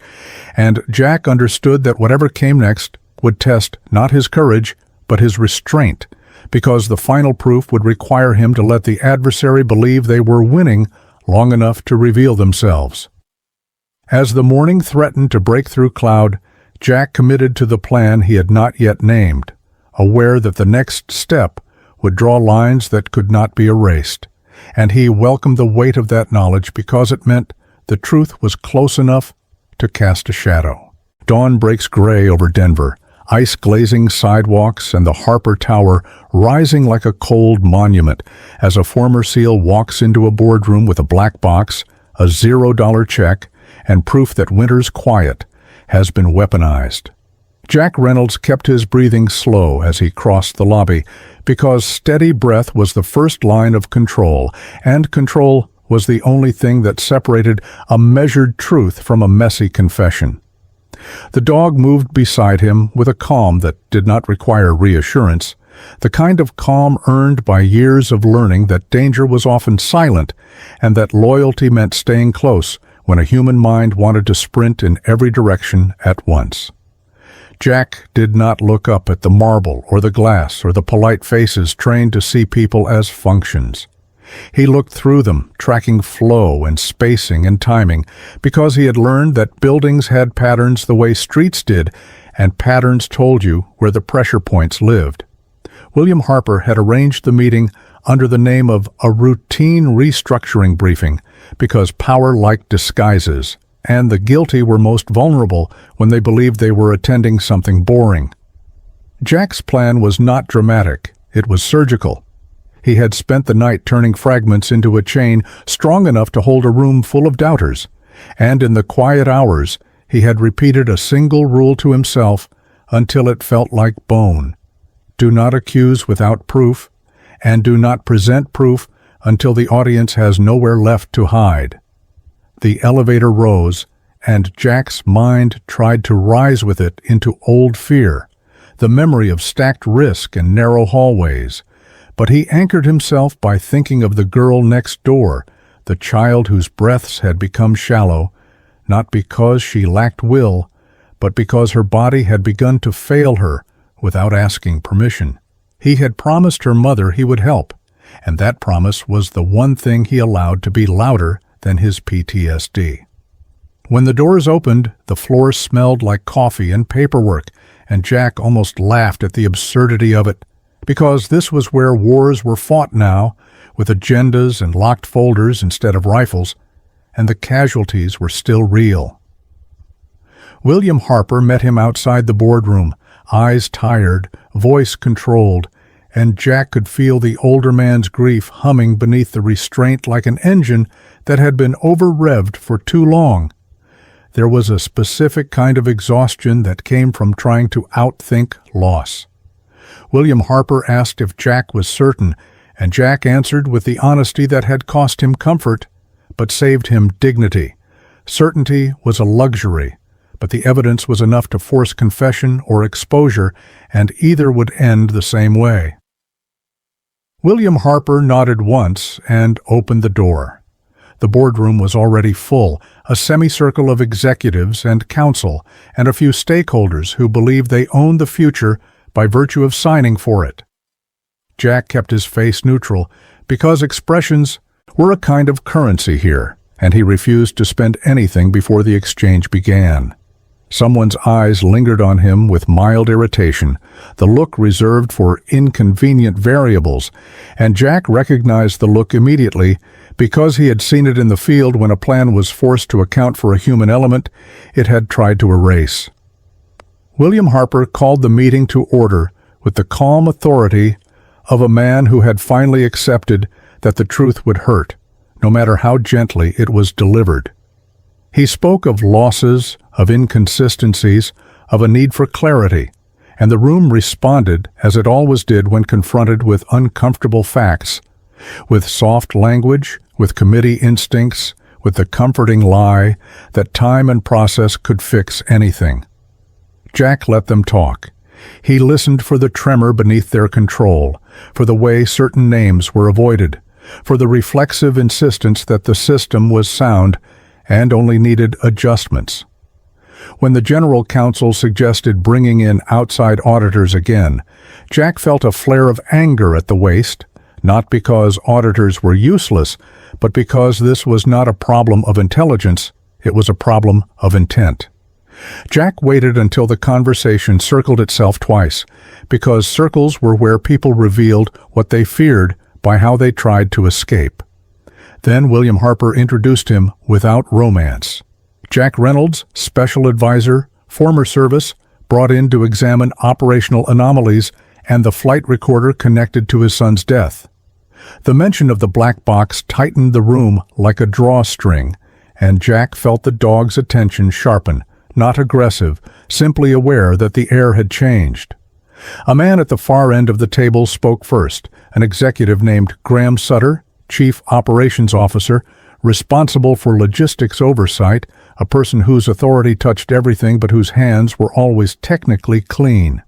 Speaker 1: and Jack understood that whatever came next would test not his courage, but his restraint, because the final proof would require him to let the adversary believe they were winning long enough to reveal themselves. As the morning threatened to break through cloud, Jack committed to the plan he had not yet named, aware that the next step would draw lines that could not be erased, and he welcomed the weight of that knowledge because it meant the truth was close enough to cast a shadow. Dawn breaks gray over Denver, ice-glazing sidewalks and the Harper Tower rising like a cold monument as a former SEAL walks into a boardroom with a black box, a $0 check, and proof that winter's quiet has been weaponized. Jack Reynolds kept his breathing slow as he crossed the lobby, because steady breath was the first line of control, and control was the only thing that separated a measured truth from a messy confession. The dog moved beside him with a calm that did not require reassurance, the kind of calm earned by years of learning that danger was often silent and that loyalty meant staying close when a human mind wanted to sprint in every direction at once. Jack did not look up at the marble or the glass or the polite faces trained to see people as functions. He looked through them, tracking flow and spacing and timing, because he had learned that buildings had patterns the way streets did, and patterns told you where the pressure points lived. William Harper had arranged the meeting under the name of a routine restructuring briefing because power liked disguises, and the guilty were most vulnerable when they believed they were attending something boring. Jack's plan was not dramatic, it was surgical. He had spent the night turning fragments into a chain strong enough to hold a room full of doubters, and in the quiet hours he had repeated a single rule to himself until it felt like bone. Do not accuse without proof, and do not present proof until the audience has nowhere left to hide. The elevator rose, and Jack's mind tried to rise with it into old fear, the memory of stacked risk and narrow hallways. But he anchored himself by thinking of the girl next door, the child whose breaths had become shallow, not because she lacked will, but because her body had begun to fail her without asking permission. He had promised her mother he would help, and that promise was the one thing he allowed to be louder than his PTSD. When the doors opened, the floor smelled like coffee and paperwork, and Jack almost laughed at the absurdity of it, because this was where wars were fought now, with agendas and locked folders instead of rifles, and the casualties were still real. William Harper met him outside the boardroom, eyes tired, voice controlled, and Jack could feel the older man's grief humming beneath the restraint like an engine that had been over-revved for too long. There was a specific kind of exhaustion that came from trying to outthink loss. William Harper asked if Jack was certain, and Jack answered with the honesty that had cost him comfort, but saved him dignity. Certainty was a luxury, but the evidence was enough to force confession or exposure, and either would end the same way. William Harper nodded once and opened the door. The boardroom was already full, a semicircle of executives and counsel, and a few stakeholders who believed they owned the future by virtue of signing for it. Jack kept his face neutral because expressions were a kind of currency here, and he refused to spend anything before the exchange began. Someone's eyes lingered on him with mild irritation, the look reserved for inconvenient variables, and Jack recognized the look immediately because he had seen it in the field when a plan was forced to account for a human element it had tried to erase. William Harper called the meeting to order with the calm authority of a man who had finally accepted that the truth would hurt, no matter how gently it was delivered. He spoke of losses, of inconsistencies, of a need for clarity, and the room responded as it always did when confronted with uncomfortable facts, with soft language, with committee instincts, with the comforting lie that time and process could fix anything. Jack let them talk. He listened for the tremor beneath their control, for the way certain names were avoided, for the reflexive insistence that the system was sound and only needed adjustments. When the general counsel suggested bringing in outside auditors again, Jack felt a flare of anger at the waste, not because auditors were useless, but because this was not a problem of intelligence, it was a problem of intent. Jack waited until the conversation circled itself twice, because circles were where people revealed what they feared by how they tried to escape. Then William Harper introduced him without romance. Jack Reynolds, special advisor, former service, brought in to examine operational anomalies and the flight recorder connected to his son's death. The mention of the black box tightened the room like a drawstring, and Jack felt the dog's attention sharpen, not aggressive, simply aware that the air had changed. A man at the far end of the table spoke first, an executive named Graham Sutter, Chief Operations Officer, responsible for logistics oversight, a person whose authority touched everything but whose hands were always technically clean.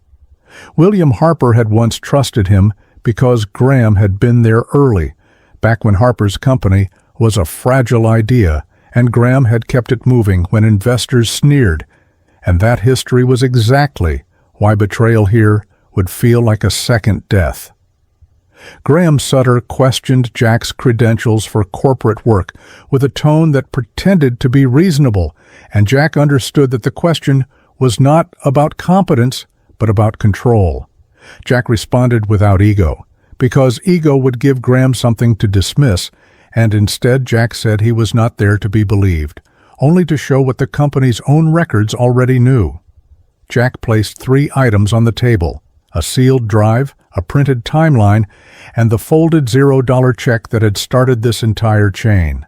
Speaker 1: William Harper had once trusted him because Graham had been there early, back when Harper's company was a fragile idea, and Graham had kept it moving when investors sneered, and that history was exactly why betrayal here would feel like a second death. Graham Sutter questioned Jack's credentials for corporate work with a tone that pretended to be reasonable, and Jack understood that the question was not about competence, but about control. Jack responded without ego, because ego would give Graham something to dismiss, and instead Jack said he was not there to be believed, only to show what the company's own records already knew. Jack placed 3 items on the table: a sealed drive, a printed timeline, and the folded $0 check that had started this entire chain.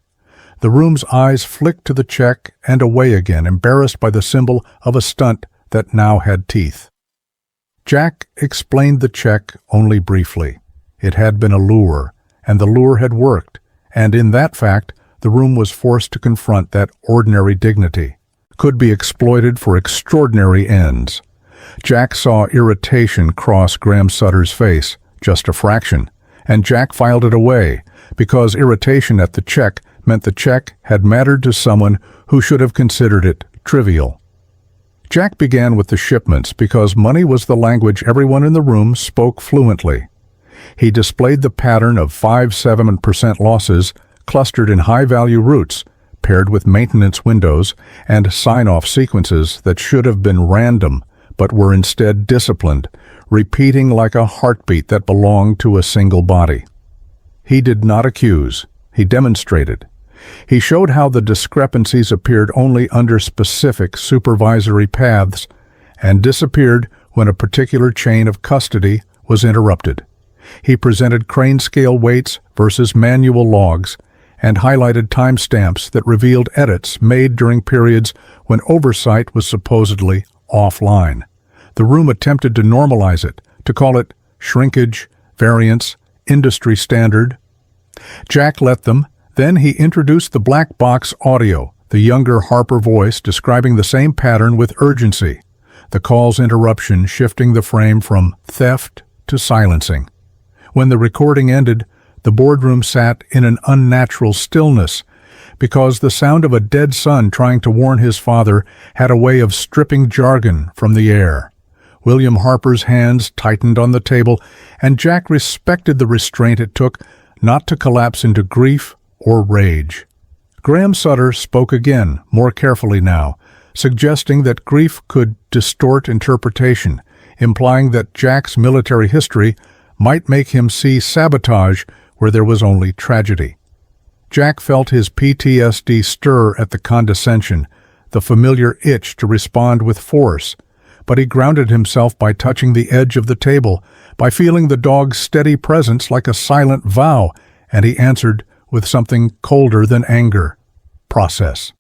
Speaker 1: The room's eyes flicked to the check and away again, embarrassed by the symbol of a stunt that now had teeth. Jack explained the check only briefly. It had been a lure, and the lure had worked, and in that fact, the room was forced to confront that ordinary dignity could be exploited for extraordinary ends. Jack saw irritation cross Graham Sutter's face, just a fraction, and Jack filed it away, because irritation at the check meant the check had mattered to someone who should have considered it trivial. Jack began with the shipments because money was the language everyone in the room spoke fluently. He displayed the pattern of 5-7% losses clustered in high-value routes, paired with maintenance windows and sign-off sequences that should have been random, but were instead disciplined, repeating like a heartbeat that belonged to a single body. He did not accuse, he demonstrated. He showed how the discrepancies appeared only under specific supervisory paths and disappeared when a particular chain of custody was interrupted. He presented crane-scale weights versus manual logs and highlighted timestamps that revealed edits made during periods when oversight was supposedly offline. The room attempted to normalize it, to call it shrinkage, variance, industry standard. Jack let them. Then he introduced the black box audio, the younger Harper voice describing the same pattern with urgency, the call's interruption shifting the frame from theft to silencing. When the recording ended, the boardroom sat in an unnatural stillness, because the sound of a dead son trying to warn his father had a way of stripping jargon from the air. William Harper's hands tightened on the table, and Jack respected the restraint it took not to collapse into grief or rage. Graham Sutter spoke again, more carefully now, suggesting that grief could distort interpretation, implying that Jack's military history might make him see sabotage where there was only tragedy. Jack felt his PTSD stir at the condescension, the familiar itch to respond with force, but he grounded himself by touching the edge of the table, by feeling the dog's steady presence like a silent vow, and he answered with something colder than anger: process.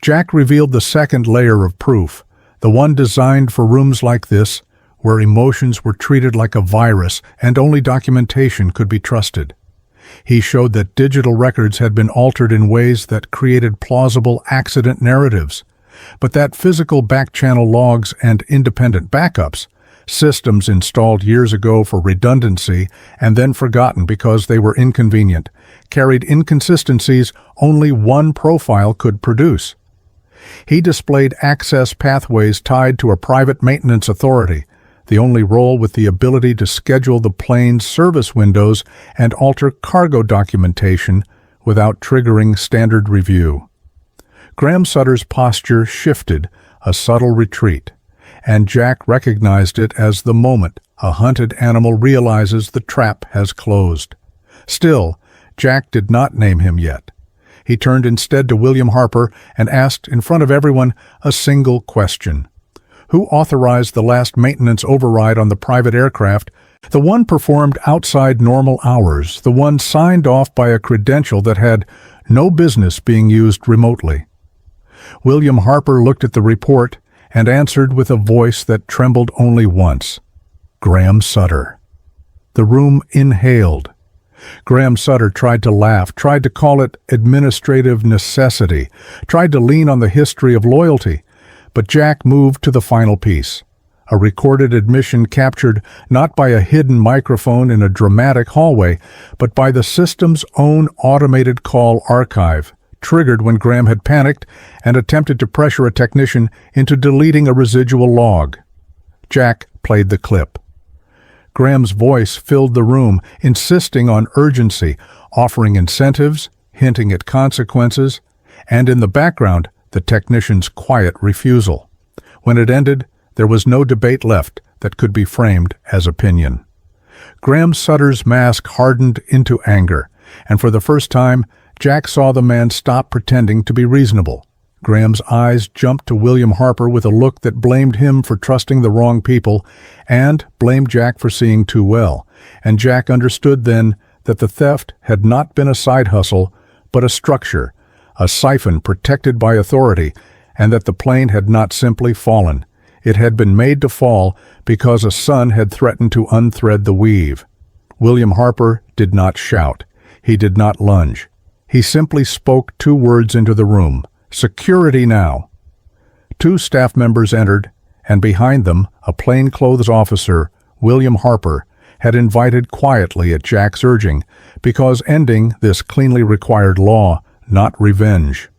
Speaker 1: Jack revealed the second layer of proof, the one designed for rooms like this, where emotions were treated like a virus and only documentation could be trusted. He showed that digital records had been altered in ways that created plausible accident narratives, but that physical back-channel logs and independent backups, systems installed years ago for redundancy and then forgotten because they were inconvenient, carried inconsistencies only one profile could produce. He displayed access pathways tied to a private maintenance authority, the only role with the ability to schedule the plane's service windows and alter cargo documentation without triggering standard review. Graham Sutter's posture shifted, a subtle retreat, and Jack recognized it as the moment a hunted animal realizes the trap has closed. Still, Jack did not name him yet. He turned instead to William Harper and asked in front of everyone a single question. Who authorized the last maintenance override on the private aircraft, the one performed outside normal hours, the one signed off by a credential that had no business being used remotely? William Harper looked at the report and answered with a voice that trembled only once. Graham Sutter. The room inhaled. Graham Sutter tried to laugh, tried to call it administrative necessity, tried to lean on the history of loyalty, but Jack moved to the final piece. A recorded admission captured not by a hidden microphone in a dramatic hallway, but by the system's own automated call archive, triggered when Graham had panicked and attempted to pressure a technician into deleting a residual log. Jack played the clip. Graham's voice filled the room, insisting on urgency, offering incentives, hinting at consequences, and in the background, the technician's quiet refusal. When it ended, there was no debate left that could be framed as opinion. Graham Sutter's mask hardened into anger, and for the first time, Jack saw the man stop pretending to be reasonable. Graham's eyes jumped to William Harper with a look that blamed him for trusting the wrong people and blamed Jack for seeing too well. And Jack understood then that the theft had not been a side hustle, but a structure, a siphon protected by authority, and that the plane had not simply fallen. It had been made to fall because a son had threatened to unthread the weave. William Harper did not shout. He did not lunge. He simply spoke two words into the room. Security now. Two staff members entered, and behind them, a plainclothes officer, William Harper, had invited quietly at Jack's urging, because ending this cleanly required law, not revenge.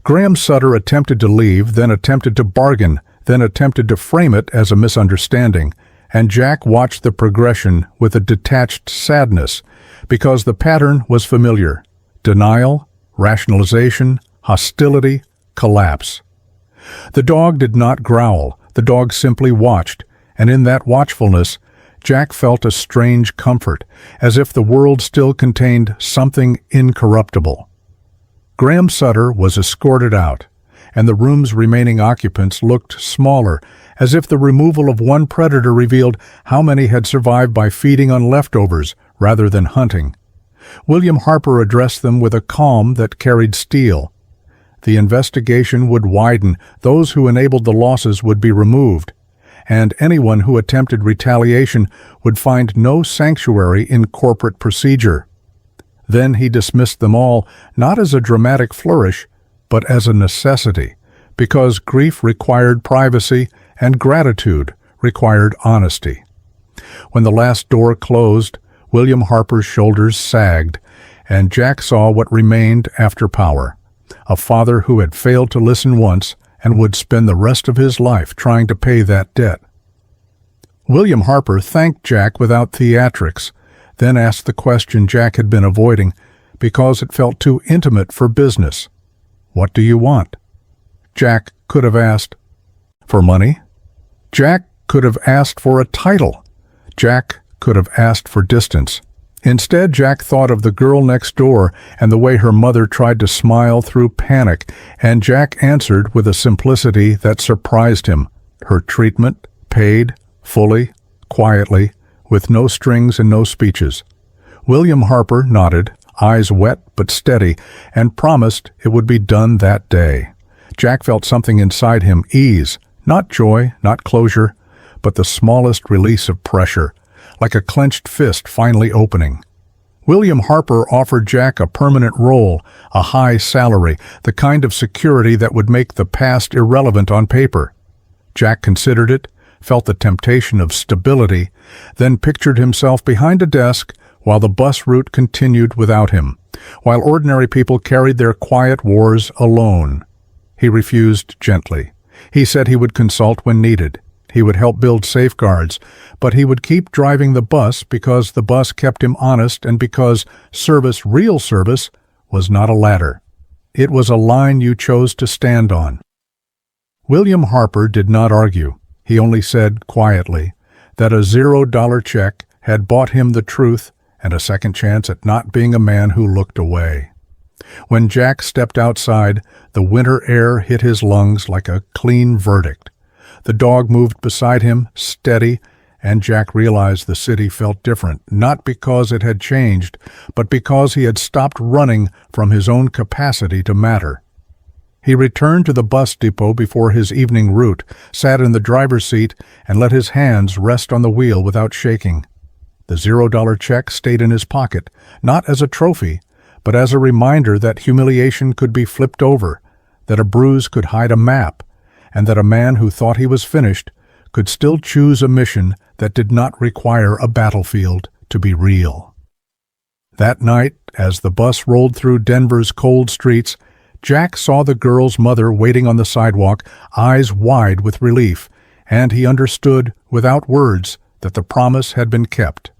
Speaker 1: Graham Sutter attempted to leave, then attempted to bargain, then attempted to frame it as a misunderstanding, and Jack watched the progression with a detached sadness, because the pattern was familiar. Denial, rationalization, hostility, collapse. The dog did not growl. The dog simply watched, and in that watchfulness, Jack felt a strange comfort, as if the world still contained something incorruptible. Graham Sutter was escorted out, and the room's remaining occupants looked smaller, as if the removal of one predator revealed how many had survived by feeding on leftovers rather than hunting. William Harper addressed them with a calm that carried steel. The investigation would widen, those who enabled the losses would be removed, and anyone who attempted retaliation would find no sanctuary in corporate procedure. Then he dismissed them all, not as a dramatic flourish, but as a necessity, because grief required privacy and gratitude required honesty. When the last door closed, William Harper's shoulders sagged, and Jack saw what remained after power. A father who had failed to listen once and would spend the rest of his life trying to pay that debt. William Harper thanked Jack without theatrics, then asked the question Jack had been avoiding because it felt too intimate for business. What do you want? Jack could have asked, for money? Jack could have asked for a title. Jack could have asked for distance. Instead, Jack thought of the girl next door and the way her mother tried to smile through panic, and Jack answered with a simplicity that surprised him. Her treatment, paid, fully, quietly, with no strings and no speeches. William Harper nodded, eyes wet but steady, and promised it would be done that day. Jack felt something inside him ease, not joy, not closure, but the smallest release of pressure, like a clenched fist finally opening. William Harper offered Jack a permanent role, a high salary, the kind of security that would make the past irrelevant on paper. Jack considered it, felt the temptation of stability, then pictured himself behind a desk while the bus route continued without him, while ordinary people carried their quiet wars alone. He refused gently. He said he would consult when needed. He would help build safeguards, but he would keep driving the bus because the bus kept him honest and because service, real service, was not a ladder. It was a line you chose to stand on. William Harper did not argue. He only said quietly that a $0 check had bought him the truth and a second chance at not being a man who looked away. When Jack stepped outside, the winter air hit his lungs like a clean verdict. The dog moved beside him, steady, and Jack realized the city felt different, not because it had changed, but because he had stopped running from his own capacity to matter. He returned to the bus depot before his evening route, sat in the driver's seat, and let his hands rest on the wheel without shaking. The $0 check stayed in his pocket, not as a trophy, but as a reminder that humiliation could be flipped over, that a bruise could hide a map, and that a man who thought he was finished could still choose a mission that did not require a battlefield to be real. That night, as the bus rolled through Denver's cold streets, Jack saw the girl's mother waiting on the sidewalk, eyes wide with relief, and he understood, without words, that the promise had been kept.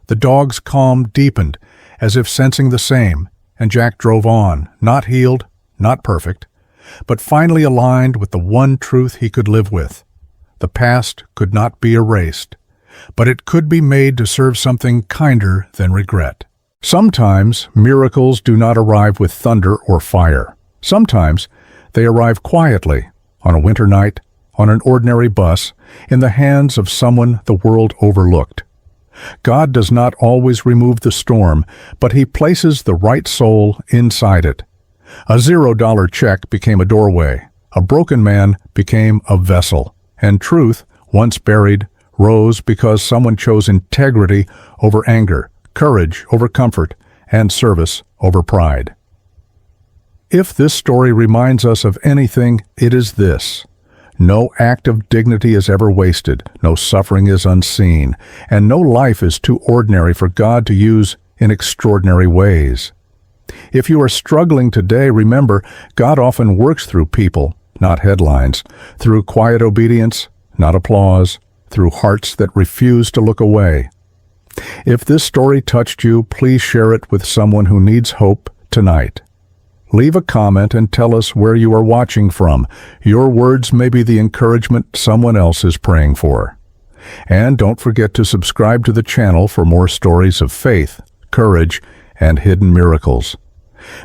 Speaker 1: The dog's calm deepened, as if sensing the same, and Jack drove on, not healed, not perfect, but finally aligned with the one truth he could live with. The past could not be erased, but it could be made to serve something kinder than regret. Sometimes miracles do not arrive with thunder or fire. Sometimes they arrive quietly, on a winter night, on an ordinary bus, in the hands of someone the world overlooked. God does not always remove the storm, but He places the right soul inside it. A $0 check became a doorway, a broken man became a vessel, and truth, once buried, rose because someone chose integrity over anger, courage over comfort, and service over pride. If this story reminds us of anything, it is this: no act of dignity is ever wasted, no suffering is unseen, and no life is too ordinary for God to use in extraordinary ways. If you are struggling today, remember, God often works through people, not headlines, through quiet obedience, not applause, through hearts that refuse to look away. If this story touched you, please share it with someone who needs hope tonight. Leave a comment and tell us where you are watching from. Your words may be the encouragement someone else is praying for. And don't forget to subscribe to the channel for more stories of faith, courage, and hidden miracles.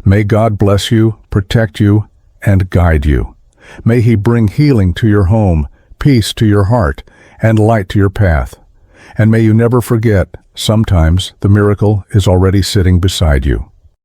Speaker 1: May God bless you, protect you, and guide you. May He bring healing to your home, peace to your heart, and light to your path. And may you never forget, sometimes the miracle is already sitting beside you.